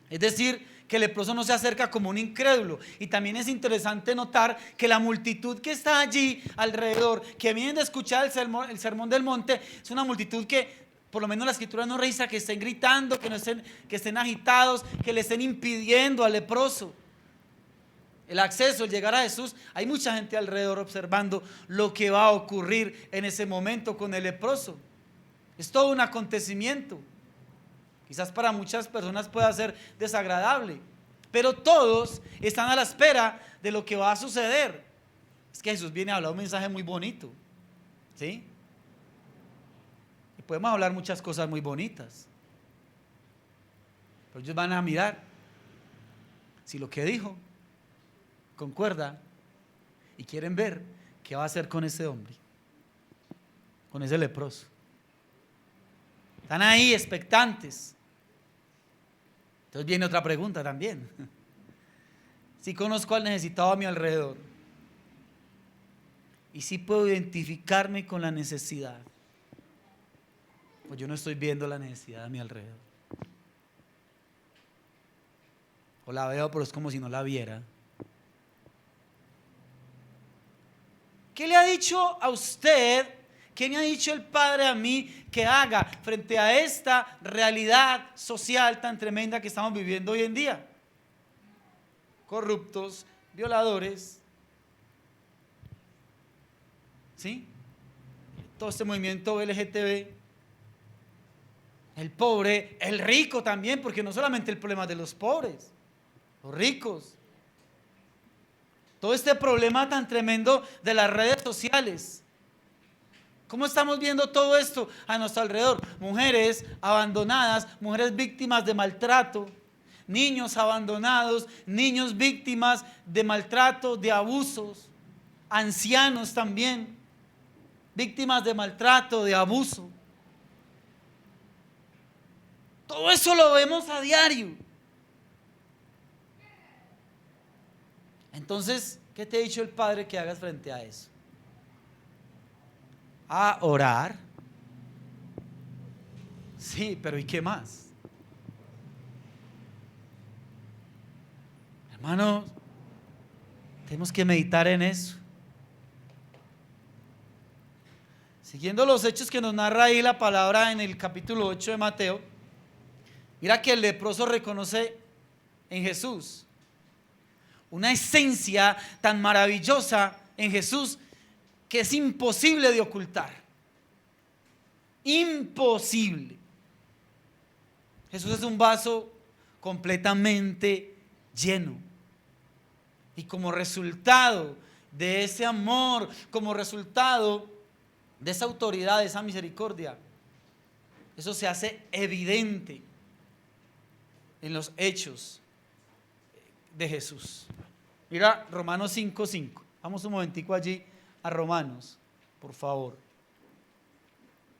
Speaker 2: Es decir, que el leproso no se acerca como un incrédulo. Y también es interesante notar que la multitud que está allí alrededor, que vienen de escuchar el sermón del monte, es una multitud que, por lo menos la escritura no registra que estén gritando, que estén agitados, que le estén impidiendo al leproso el acceso, el llegar a Jesús. Hay mucha gente alrededor observando lo que va a ocurrir en ese momento con el leproso. Es todo un acontecimiento. Quizás para muchas personas pueda ser desagradable, pero todos están a la espera de lo que va a suceder. Es que Jesús viene a hablar un mensaje muy bonito, ¿sí? Y podemos hablar muchas cosas muy bonitas, pero ellos van a mirar si lo que dijo concuerda y quieren ver qué va a hacer con ese hombre, con ese leproso. Están ahí expectantes. Entonces viene otra pregunta también. Si conozco al necesitado a mi alrededor y si puedo identificarme con la necesidad, pues yo no estoy viendo la necesidad a mi alrededor. O la veo, pero es como si no la viera. ¿Qué le ha dicho a usted? ¿Qué me ha dicho el Padre a mí que haga frente a esta realidad social tan tremenda que estamos viviendo hoy en día? Corruptos, violadores, ¿sí? Todo este movimiento LGTB, el pobre, el rico también, porque no solamente el problema de los pobres, los ricos. Todo este problema tan tremendo de las redes sociales. ¿Cómo estamos viendo todo esto a nuestro alrededor? Mujeres abandonadas, mujeres víctimas de maltrato, niños abandonados, niños víctimas de maltrato, de abusos, ancianos también, víctimas de maltrato, de abuso. Todo eso lo vemos a diario. Entonces, ¿qué te ha dicho el Padre que hagas frente a eso? A orar. Sí, pero ¿y qué más? Hermanos, tenemos que meditar en eso. Siguiendo los hechos que nos narra ahí la palabra en el capítulo 8 de Mateo, mira que el leproso reconoce en Jesús una esencia tan maravillosa en Jesús que es imposible de ocultar. Imposible. Jesús es un vaso completamente lleno. Y como resultado de ese amor, como resultado de esa autoridad, de esa misericordia, eso se hace evidente en los hechos de Jesús. Mira Romanos 5:5. Vamos un momentico allí a Romanos, por favor.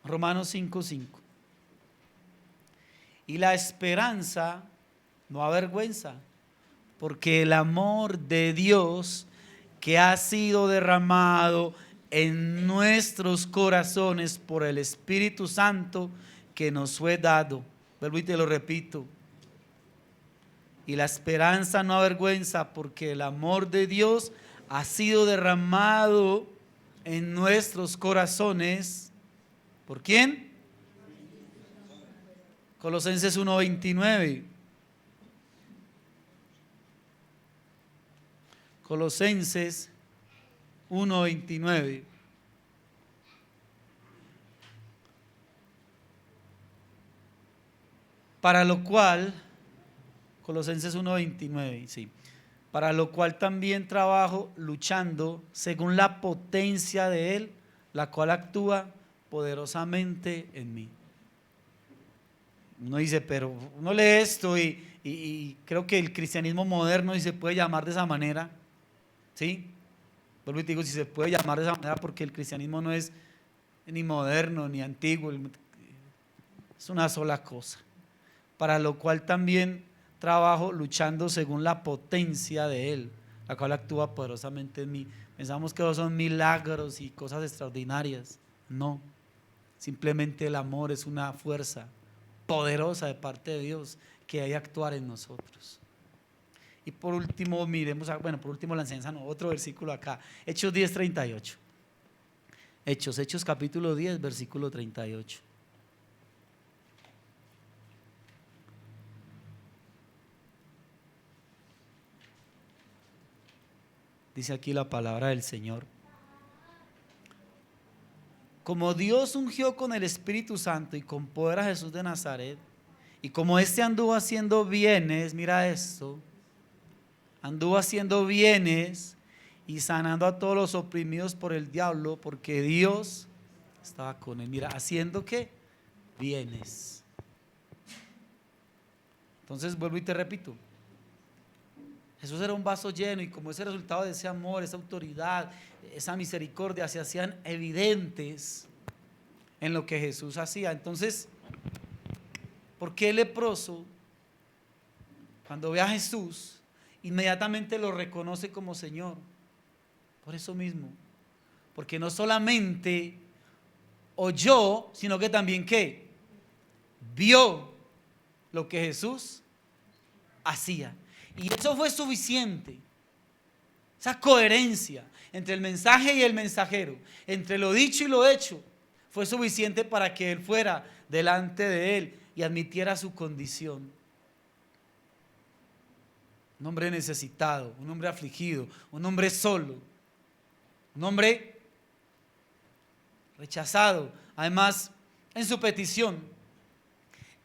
Speaker 2: Romanos 5:5. Y la esperanza no avergüenza, porque el amor de Dios que ha sido derramado en nuestros corazones por el Espíritu Santo que nos fue dado. Vuelvo y te lo repito. Y la esperanza no avergüenza, porque el amor de Dios ha sido derramado en nuestros corazones. ¿Por quién? Colosenses 1:29. Colosenses 1:29. Para lo cual, Colosenses 1:29, sí. Para lo cual también trabajo luchando según la potencia de Él, la cual actúa poderosamente en mí. Uno dice, pero uno lee esto y creo que el cristianismo moderno, si se puede llamar de esa manera, ¿sí? Vuelvo y te digo, si se puede llamar de esa manera, porque el cristianismo no es ni moderno ni antiguo, es una sola cosa. Para lo cual también trabajo luchando según la potencia de Él, la cual actúa poderosamente en mí. Pensamos que son milagros y cosas extraordinarias. No, simplemente el amor es una fuerza poderosa de parte de Dios que hay que actuar en nosotros. Y por último, miremos, por último la enseñanza, no, otro versículo acá, Hechos 10:38. Hechos capítulo 10, versículo 38. Dice aquí la palabra del Señor. Como Dios ungió con el Espíritu Santo y con poder a Jesús de Nazaret, y como éste anduvo haciendo bienes, mira esto, anduvo haciendo bienes y sanando a todos los oprimidos por el diablo, porque Dios estaba con él. Mira, ¿haciendo qué? Bienes. Entonces vuelvo y te repito, Jesús era un vaso lleno, y como ese resultado de ese amor, esa autoridad, esa misericordia se hacían evidentes en lo que Jesús hacía. Entonces, ¿por qué el leproso, cuando ve a Jesús, inmediatamente lo reconoce como Señor? Por eso mismo, porque no solamente oyó, sino que también ¿qué? Vio lo que Jesús hacía. Y eso fue suficiente. Esa coherencia entre el mensaje y el mensajero, entre lo dicho y lo hecho, fue suficiente para que él fuera delante de él y admitiera su condición. Un hombre necesitado, un hombre afligido, un hombre solo, un hombre rechazado. Además, en su petición,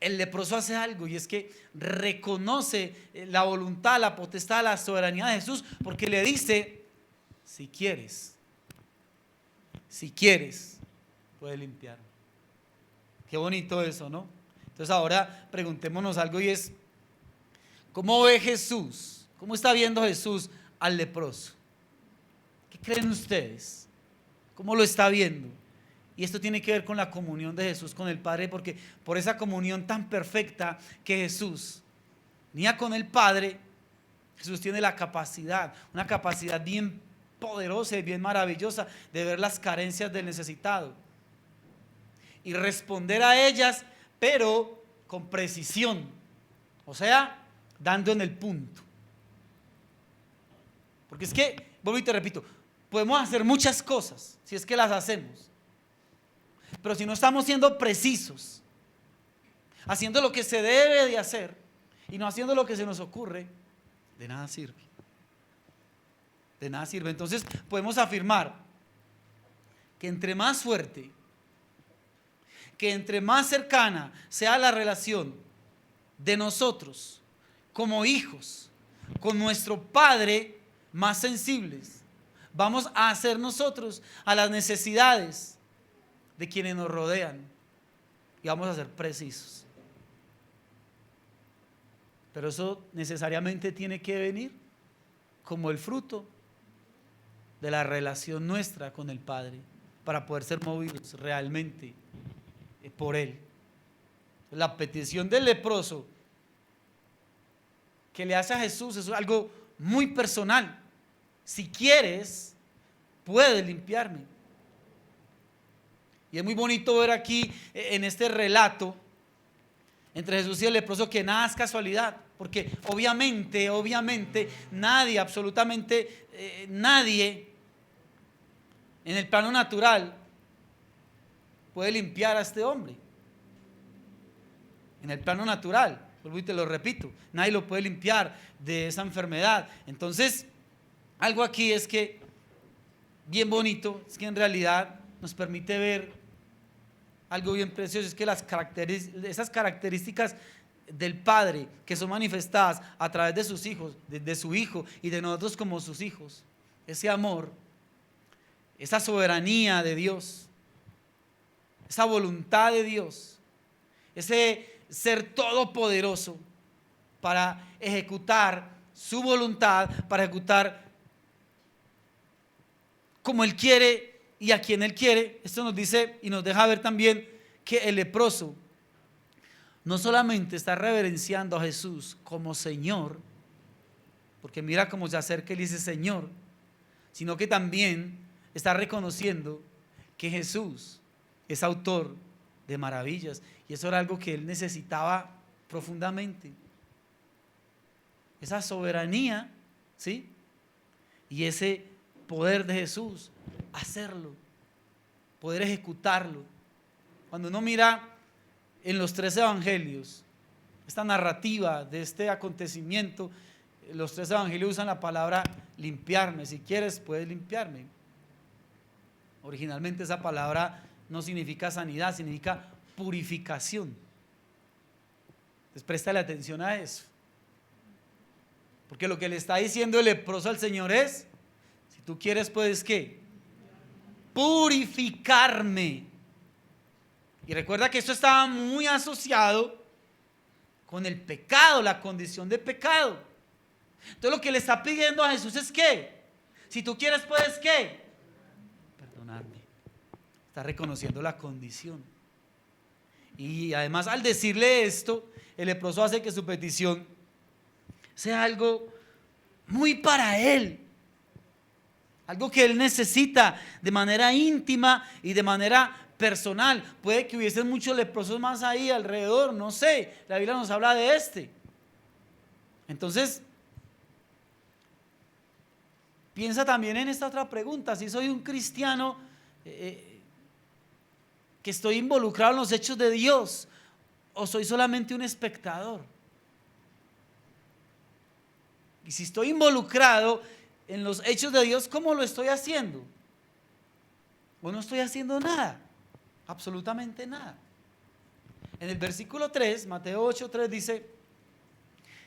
Speaker 2: el leproso hace algo, y es que reconoce la voluntad, la potestad, la soberanía de Jesús, porque le dice: si quieres, puedes limpiarme. Qué bonito eso, ¿no? Entonces ahora preguntémonos algo, y es: ¿cómo ve Jesús? ¿Cómo está viendo Jesús al leproso? ¿Qué creen ustedes? ¿Cómo lo está viendo? Y esto tiene que ver con la comunión de Jesús con el Padre, porque por esa comunión tan perfecta que Jesús tenía con el Padre, Jesús tiene la capacidad, una capacidad bien poderosa y bien maravillosa de ver las carencias del necesitado y responder a ellas, pero con precisión, o sea, dando en el punto. Porque es que, vuelvo y te repito, podemos hacer muchas cosas si es que las hacemos, pero si no estamos siendo precisos, haciendo lo que se debe de hacer y no haciendo lo que se nos ocurre, de nada sirve. De nada sirve. Entonces podemos afirmar que entre más fuerte, que entre más cercana sea la relación de nosotros como hijos con nuestro Padre, más sensibles vamos a hacer nosotros a las necesidades de quienes nos rodean, y vamos a ser precisos. Pero eso necesariamente tiene que venir como el fruto de la relación nuestra con el Padre, para poder ser movidos realmente por Él. La petición del leproso que le hace a Jesús es algo muy personal. Si quieres, puedes limpiarme. Y es muy bonito ver aquí en este relato entre Jesús y el leproso que nada es casualidad, porque obviamente nadie, absolutamente nadie en el plano natural puede limpiar a este hombre. En el plano natural, vuelvo y te lo repito, nadie lo puede limpiar de esa enfermedad. Entonces, algo aquí es que bien bonito, es que en realidad nos permite ver algo bien precioso, es que esas características del Padre que son manifestadas a través de sus hijos, de su Hijo y de nosotros como sus hijos, ese amor, esa soberanía de Dios, esa voluntad de Dios, ese ser todopoderoso para ejecutar su voluntad, para ejecutar como Él quiere y a quien Él quiere. Esto nos dice y nos deja ver también que el leproso no solamente está reverenciando a Jesús como Señor, porque mira cómo se acerca y le dice Señor, sino que también está reconociendo que Jesús es autor de maravillas, y eso era algo que él necesitaba profundamente. Esa soberanía, ¿sí? Y ese poder de Jesús, hacerlo, poder ejecutarlo. Cuando uno mira en los 3 evangelios, esta narrativa de este acontecimiento, los 3 evangelios usan la palabra limpiarme. Si quieres, puedes limpiarme. Originalmente esa palabra no significa sanidad, significa purificación. Entonces préstale atención a eso, porque lo que le está diciendo el leproso al Señor es: si tú quieres, puedes ¿qué? Purificarme. Y recuerda que esto estaba muy asociado con el pecado, la condición de pecado. Entonces lo que le está pidiendo a Jesús es ¿qué? Si tú quieres, puedes ¿qué? Perdonarme. Está reconociendo la condición. Y además, al decirle esto, el leproso hace que su petición sea algo muy para él, algo que él necesita de manera íntima y de manera personal. Puede que hubiesen muchos leprosos más ahí alrededor, no sé, la Biblia nos habla de este. Entonces, piensa también en esta otra pregunta: si soy un cristiano que estoy involucrado en los hechos de Dios, o soy solamente un espectador. Y si estoy involucrado en los hechos de Dios, ¿cómo lo estoy haciendo? ¿O no estoy haciendo nada? Absolutamente nada. En el versículo 3, Mateo 8:3 dice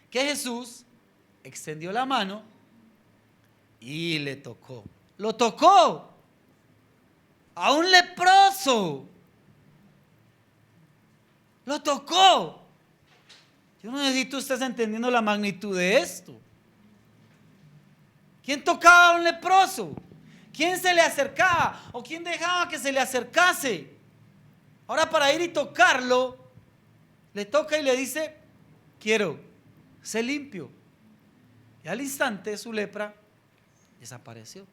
Speaker 2: que Jesús extendió la mano y le tocó. Lo tocó a un leproso. Lo tocó. Yo no necesito estés entendiendo la magnitud de esto. ¿Quién tocaba a un leproso? ¿Quién se le acercaba? ¿O quién dejaba que se le acercase? Ahora, para ir y tocarlo, le toca y le dice: quiero, sé limpio. Y al instante su lepra desapareció.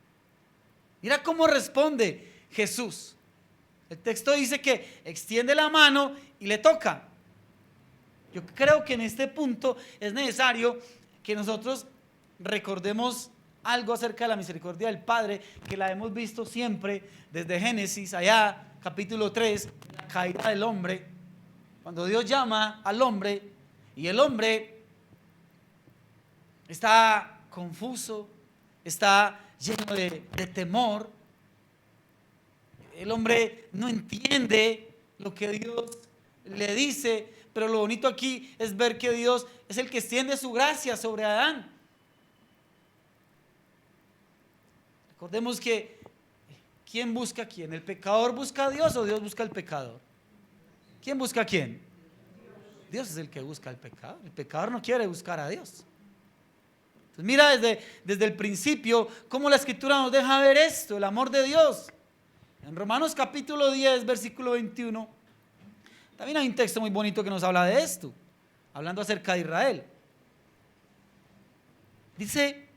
Speaker 2: Mira cómo responde Jesús. El texto dice que extiende la mano y le toca. Yo creo que en este punto es necesario que nosotros recordemos algo acerca de la misericordia del Padre, que la hemos visto siempre desde Génesis, allá capítulo 3, la caída del hombre, cuando Dios llama al hombre y el hombre está confuso, está lleno de temor. El hombre no entiende lo que Dios le dice, pero lo bonito aquí es ver que Dios es el que extiende su gracia sobre Adán. Recordemos que ¿quién busca a quién? ¿El pecador busca a Dios o Dios busca al pecador? ¿Quién busca a quién? Dios es el que busca al pecador. El pecador no quiere buscar a Dios. Entonces mira desde el principio cómo la Escritura nos deja ver esto, el amor de Dios. En Romanos capítulo 10, versículo 21, también hay un texto muy bonito que nos habla de esto, hablando acerca de Israel. Dice: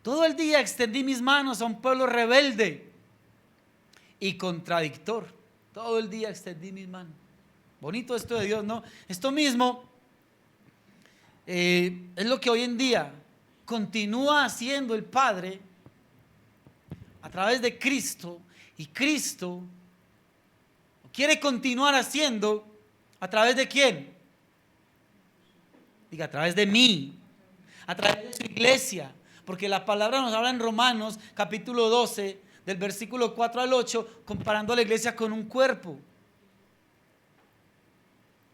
Speaker 2: todo el día extendí mis manos a un pueblo rebelde y contradictor. Todo el día extendí mis manos. Bonito esto de Dios, ¿no? Esto mismo es lo que hoy en día continúa haciendo el Padre a través de Cristo, y Cristo quiere continuar haciendo a través de ¿quién? Diga, a través de mí, a través de su iglesia. Porque la palabra nos habla en Romanos capítulo 12, del versículo 4 al 8, comparando a la iglesia con un cuerpo.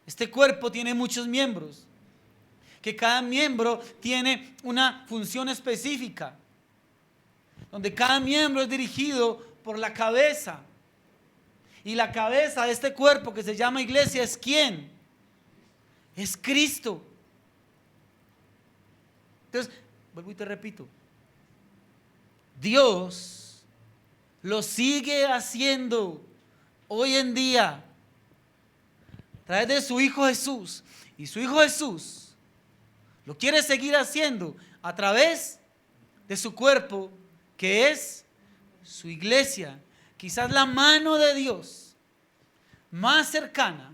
Speaker 2: Este cuerpo tiene muchos miembros, que cada miembro tiene una función específica, donde cada miembro es dirigido por la cabeza. Y la cabeza de este cuerpo que se llama iglesia es ¿quién? Es Cristo. Entonces, vuelvo y te repito, Dios lo sigue haciendo hoy en día a través de su Hijo Jesús, y su Hijo Jesús lo quiere seguir haciendo a través de su cuerpo, que es su iglesia. Quizás la mano de Dios más cercana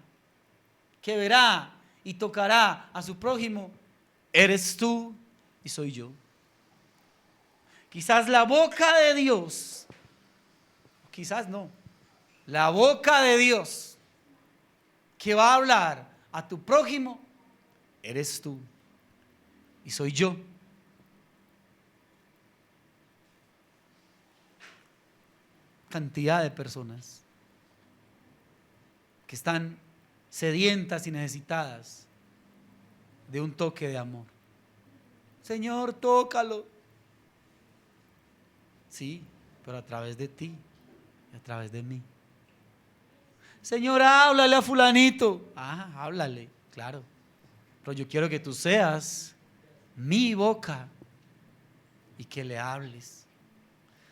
Speaker 2: que verá y tocará a su prójimo eres tú y soy yo. Quizás la boca de Dios, quizás no, la boca de Dios que va a hablar a tu prójimo eres tú y soy yo. Cantidad de personas que están sedientas y necesitadas de un toque de amor. Señor, tócalo. Sí, pero a través de ti y a través de mí. Señor, háblale a fulanito. Háblale, claro. Pero yo quiero que tú seas mi boca y que le hables.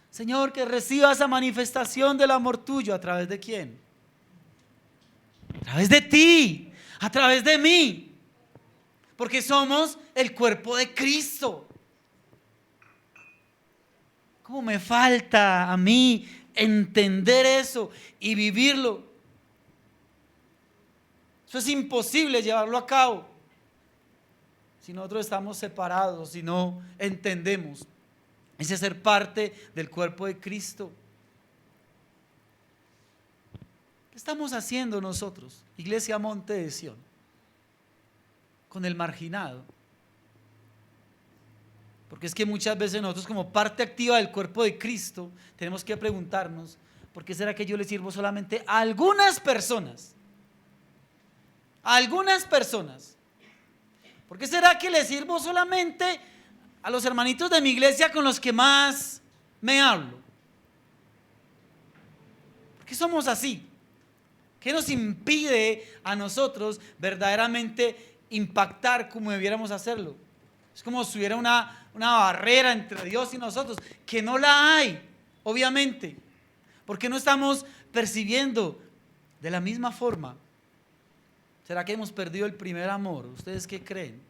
Speaker 2: Señor, que reciba esa manifestación del amor tuyo. ¿A través de quién? A través de ti, a través de mí. Porque somos el cuerpo de Cristo. ¿Cómo me falta a mí entender eso y vivirlo? Eso es imposible llevarlo a cabo si nosotros estamos separados, si no entendemos ese ser parte del cuerpo de Cristo. ¿Qué estamos haciendo nosotros, Iglesia Monte de Sión, con el marginado? Porque es que muchas veces nosotros, como parte activa del cuerpo de Cristo, tenemos que preguntarnos: ¿por qué será que yo le sirvo solamente a algunas personas? A algunas personas. ¿Por qué será que le sirvo solamente a los hermanitos de mi iglesia con los que más me hablo? ¿Por qué somos así? ¿Qué nos impide a nosotros verdaderamente impactar como debiéramos hacerlo? Es como si hubiera una barrera entre Dios y nosotros, que no la hay, obviamente. ¿Por qué no estamos percibiendo de la misma forma? ¿Será que hemos perdido el primer amor? ¿Ustedes qué creen?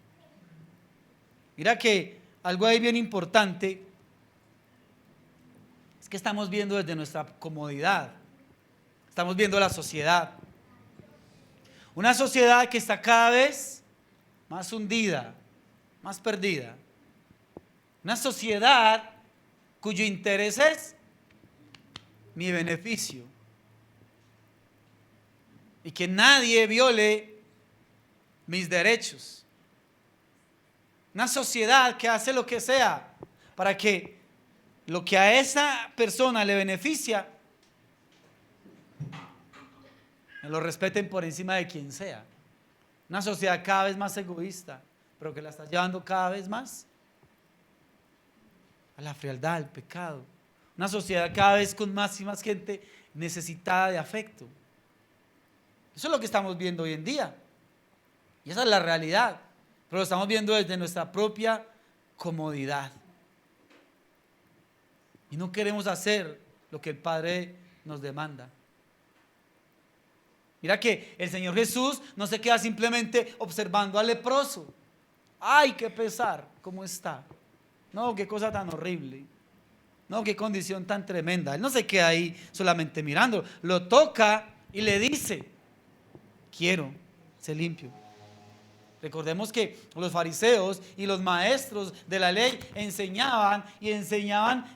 Speaker 2: Mira que algo ahí bien importante es que estamos viendo desde nuestra comodidad. Estamos viendo la sociedad. Una sociedad que está cada vez más hundida, más perdida. Una sociedad cuyo interés es mi beneficio. Y que nadie viole mis derechos. Una sociedad que hace lo que sea para que lo que a esa persona le beneficia me lo respeten por encima de quien sea. Una sociedad cada vez más egoísta, pero que la está llevando cada vez más a la frialdad, al pecado. Una sociedad cada vez con más y más gente necesitada de afecto. Eso es lo que estamos viendo hoy en día. Y esa es la realidad. Pero lo estamos viendo desde nuestra propia comodidad. Y no queremos hacer lo que el Padre nos demanda. Mira que el Señor Jesús no se queda simplemente observando al leproso. ¡Ay, qué pesar! ¿Cómo está? No, qué cosa tan horrible. No, qué condición tan tremenda. Él no se queda ahí solamente mirando. Lo toca y le dice: quiero ser limpio. Recordemos que los fariseos y los maestros de la ley enseñaban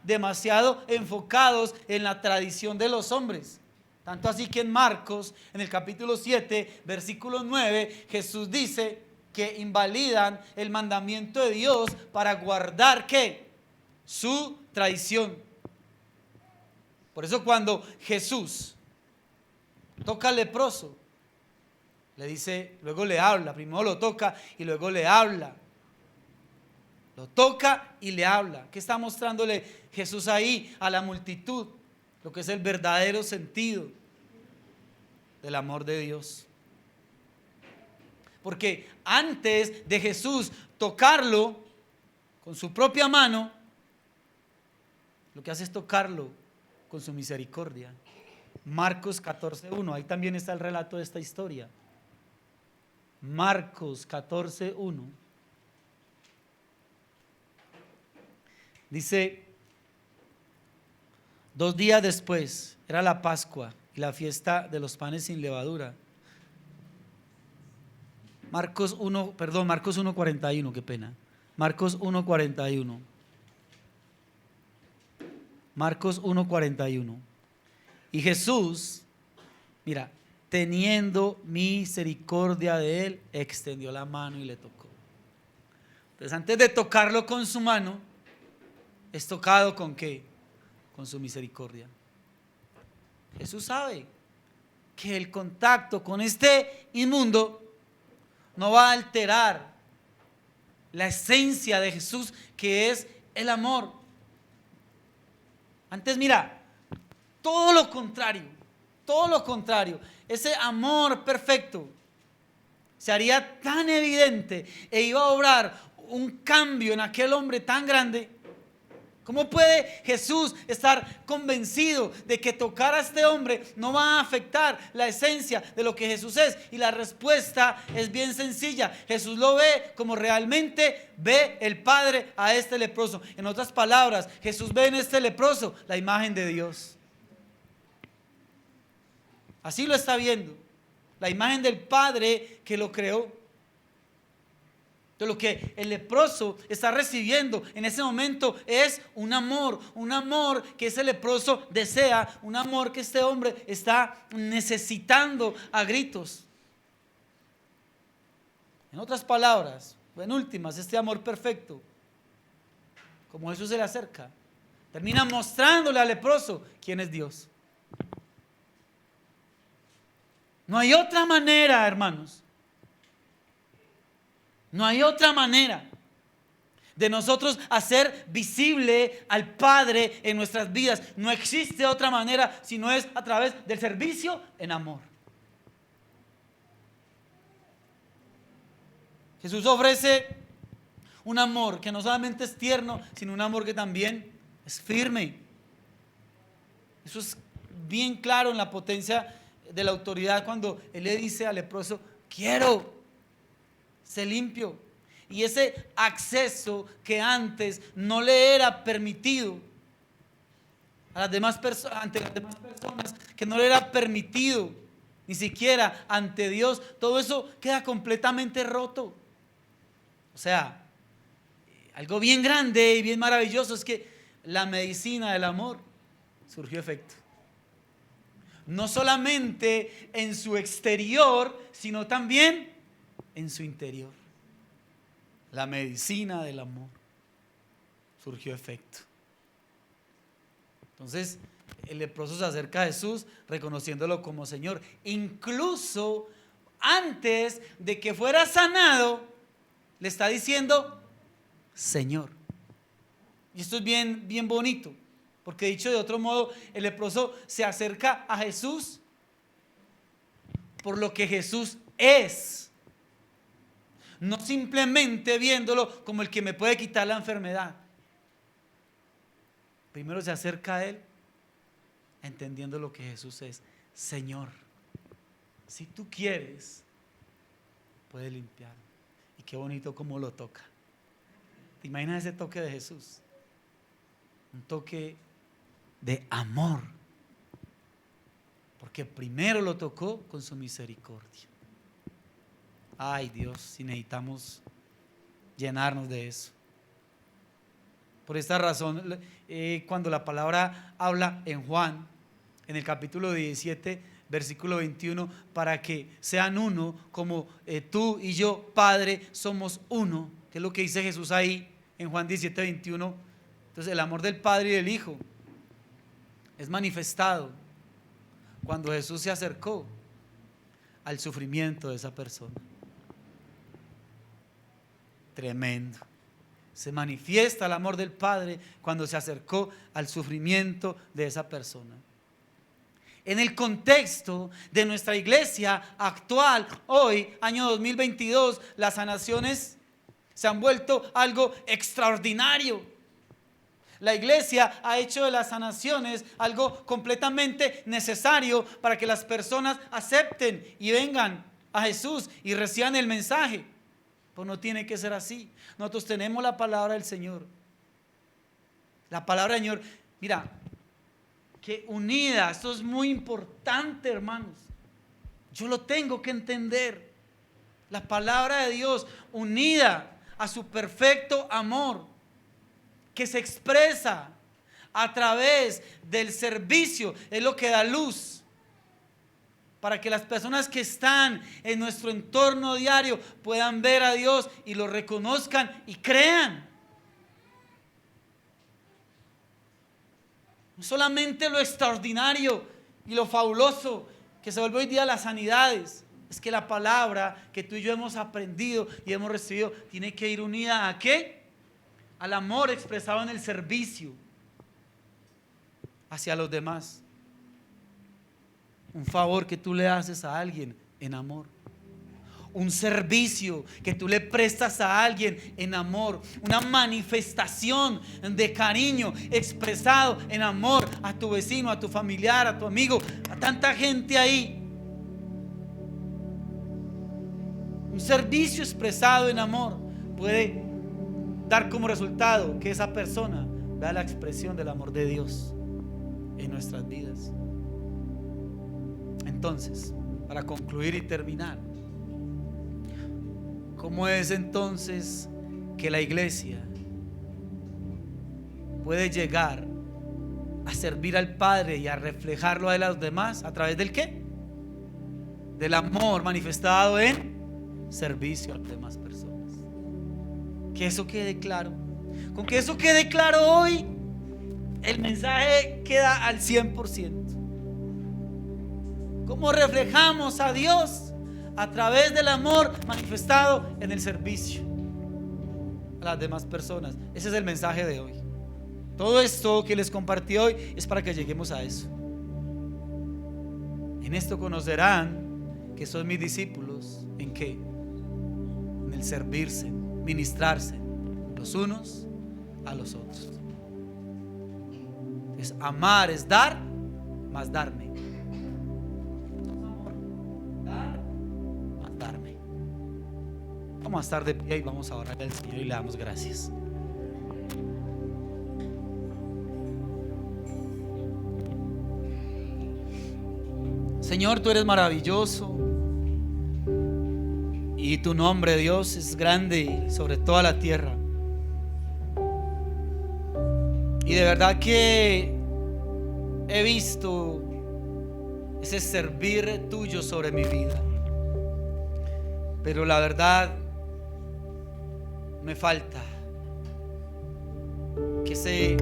Speaker 2: demasiado enfocados en la tradición de los hombres. Tanto así que en Marcos, en el capítulo 7, versículo 9, Jesús dice que invalidan el mandamiento de Dios para guardar ¿qué? Su tradición. Por eso cuando Jesús toca al leproso, le dice, luego le habla, primero lo toca y luego le habla. Lo toca y le habla. ¿Qué está mostrándole Jesús ahí a la multitud? Lo que es el verdadero sentido del amor de Dios. Porque antes de Jesús tocarlo con su propia mano, lo que hace es tocarlo con su misericordia. Marcos 14:1, ahí también está el relato de esta historia. Marcos 14:1 dice: 2 días después era la Pascua y la fiesta de los panes sin levadura. Marcos 1:41, qué pena. Marcos 1:41. Marcos 1:41. Y Jesús, mira, teniendo misericordia de él, extendió la mano y le tocó. Entonces, antes de tocarlo con su mano, es tocado ¿con qué? Con su misericordia. Jesús sabe que el contacto con este inmundo no va a alterar la esencia de Jesús, que es el amor. Antes, mira, todo lo contrario, ese amor perfecto se haría tan evidente e iba a obrar un cambio en aquel hombre tan grande. ¿Cómo puede Jesús estar convencido de que tocar a este hombre no va a afectar la esencia de lo que Jesús es? Y la respuesta es bien sencilla. Jesús lo ve como realmente ve el Padre a este leproso. En otras palabras, Jesús ve en este leproso la imagen de Dios. Así lo está viendo, la imagen del Padre que lo creó. Entonces lo que el leproso está recibiendo en ese momento es un amor que ese leproso desea, un amor que este hombre está necesitando a gritos. En otras palabras, en últimas, este amor perfecto, como Jesús se le acerca, termina mostrándole al leproso quién es Dios. No hay otra manera, hermanos. No hay otra manera de nosotros hacer visible al Padre en nuestras vidas. No existe otra manera si no es a través del servicio en amor. Jesús ofrece un amor que no solamente es tierno, sino un amor que también es firme. Eso es bien claro en la potencia de la autoridad cuando Él le dice al leproso: quiero, sé limpio. Y ese acceso que antes no le era permitido a las demás ante las demás personas, que no le era permitido ni siquiera ante Dios, todo eso queda completamente roto. O sea, algo bien grande y bien maravilloso es que la medicina del amor surgió efecto. No solamente en su exterior, sino también en su interior. La medicina del amor surgió efecto. Entonces, el leproso se acerca a Jesús reconociéndolo como Señor. Incluso antes de que fuera sanado, le está diciendo Señor. Y esto es bien, bien bonito, porque dicho de otro modo, el leproso se acerca a Jesús por lo que Jesús es. No simplemente viéndolo como el que me puede quitar la enfermedad. Primero se acerca a Él entendiendo lo que Jesús es. Señor, si tú quieres, puedes limpiar. Y qué bonito cómo lo toca. ¿Te imaginas ese toque de Jesús? Un toque de amor. Porque primero lo tocó con su misericordia. Ay Dios, si necesitamos llenarnos de eso. Por esta razón, cuando la palabra habla en Juan, en el capítulo 17, versículo 21, para que sean uno, como tú y yo, Padre, somos uno, que es lo que dice Jesús ahí en Juan 17, 21. Entonces el amor del Padre y del Hijo es manifestado cuando Jesús se acercó al sufrimiento de esa persona. Tremendo. Se manifiesta el amor del Padre cuando se acercó al sufrimiento de esa persona. En el contexto de nuestra iglesia actual, hoy, año 2022, las sanaciones se han vuelto algo extraordinario. La iglesia ha hecho de las sanaciones algo completamente necesario para que las personas acepten y vengan a Jesús y reciban el mensaje. Pues no tiene que ser así. Nosotros tenemos la palabra del Señor. La palabra del Señor, mira, que unida, esto es muy importante, hermanos. Yo lo tengo que entender. La palabra de Dios unida a su perfecto amor, que se expresa a través del servicio, es lo que da luz para que las personas que están en nuestro entorno diario puedan ver a Dios y lo reconozcan y crean. No solamente lo extraordinario y lo fabuloso que se vuelve hoy día las sanidades, es que la palabra que tú y yo hemos aprendido y hemos recibido tiene que ir unida ¿a qué? Al amor expresado en el servicio hacia los demás. Un favor que tú le haces a alguien en amor. Un servicio que tú le prestas a alguien en amor. Una manifestación de cariño expresado en amor a tu vecino, a tu familiar, a tu amigo, a tanta gente ahí. Un servicio expresado en amor puede dar como resultado que esa persona vea la expresión del amor de Dios en nuestras vidas. Entonces, para concluir y terminar, ¿cómo es entonces que la iglesia puede llegar a servir al Padre y a reflejarlo a los demás? ¿A través del qué? Del amor manifestado en servicio a las demás personas. Que eso quede claro. Con que eso quede claro hoy, el mensaje queda al 100%. ¿Cómo reflejamos a Dios? A través del amor manifestado en el servicio a las demás personas. Ese es el mensaje de hoy. Todo esto que les compartí hoy es para que lleguemos a eso. En esto conocerán que son mis discípulos. ¿En qué? En el servirse, ministrarse los unos a los otros. Es amar, es dar, más darme. Dar, más darme. Vamos a estar de pie y vamos a orar al Señor y le damos gracias. Señor, tú eres maravilloso y tu nombre, Dios, es grande sobre toda la tierra. Y de verdad que he visto ese servir tuyo sobre mi vida. Pero la verdad me falta que se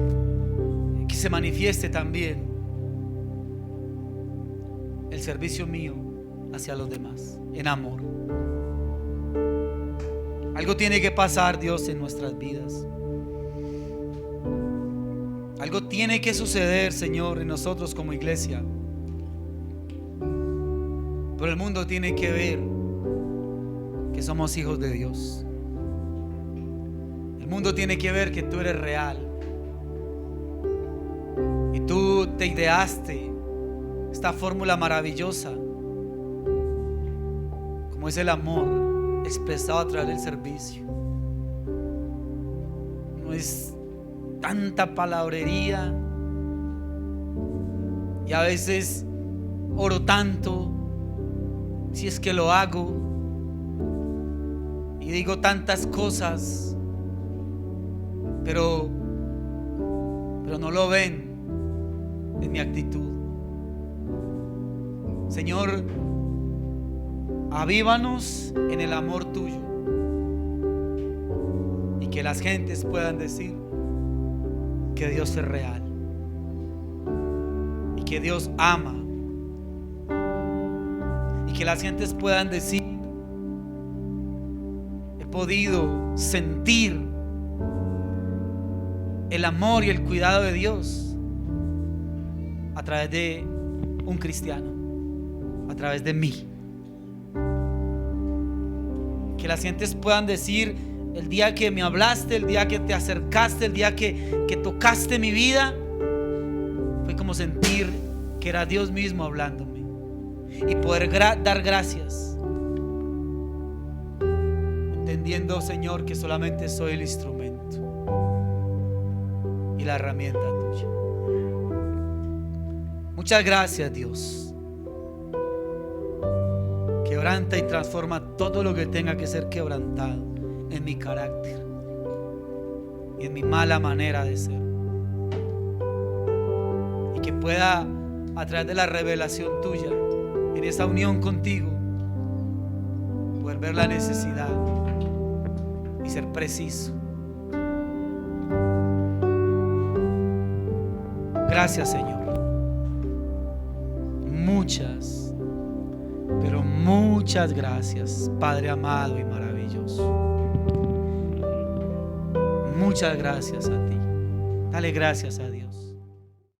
Speaker 2: manifieste también el servicio mío hacia los demás en amor. Algo tiene que pasar, Dios, en nuestras vidas. Algo tiene que suceder, Señor, en nosotros como iglesia. Pero el mundo tiene que ver que somos hijos de Dios. El mundo tiene que ver que tú eres real. Y tú te ideaste esta fórmula maravillosa, como es el amor expresado a través del servicio. No es tanta palabrería, y a veces oro tanto, si es que lo hago, y digo tantas cosas, pero no lo ven en mi actitud. Señor, avívanos en el amor tuyo y que las gentes puedan decir que Dios es real y que Dios ama, y que las gentes puedan decir: he podido sentir el amor y el cuidado de Dios a través de un cristiano, a través de mí. Que las gentes puedan decir: el día que me hablaste, el día que te acercaste, el día que tocaste mi vida, fue como sentir que era Dios mismo hablándome, y poder dar gracias, entendiendo, Señor, que solamente soy el instrumento y la herramienta tuya. Muchas gracias, Dios. Quebranta y transforma todo lo que tenga que ser quebrantado en mi carácter y en mi mala manera de ser, y que pueda, a través de la revelación tuya, en esa unión contigo, poder ver la necesidad y ser preciso. Gracias, Señor. Muchas, pero muchas gracias, Padre amado y maravilloso. Muchas gracias a ti. Dale gracias a Dios.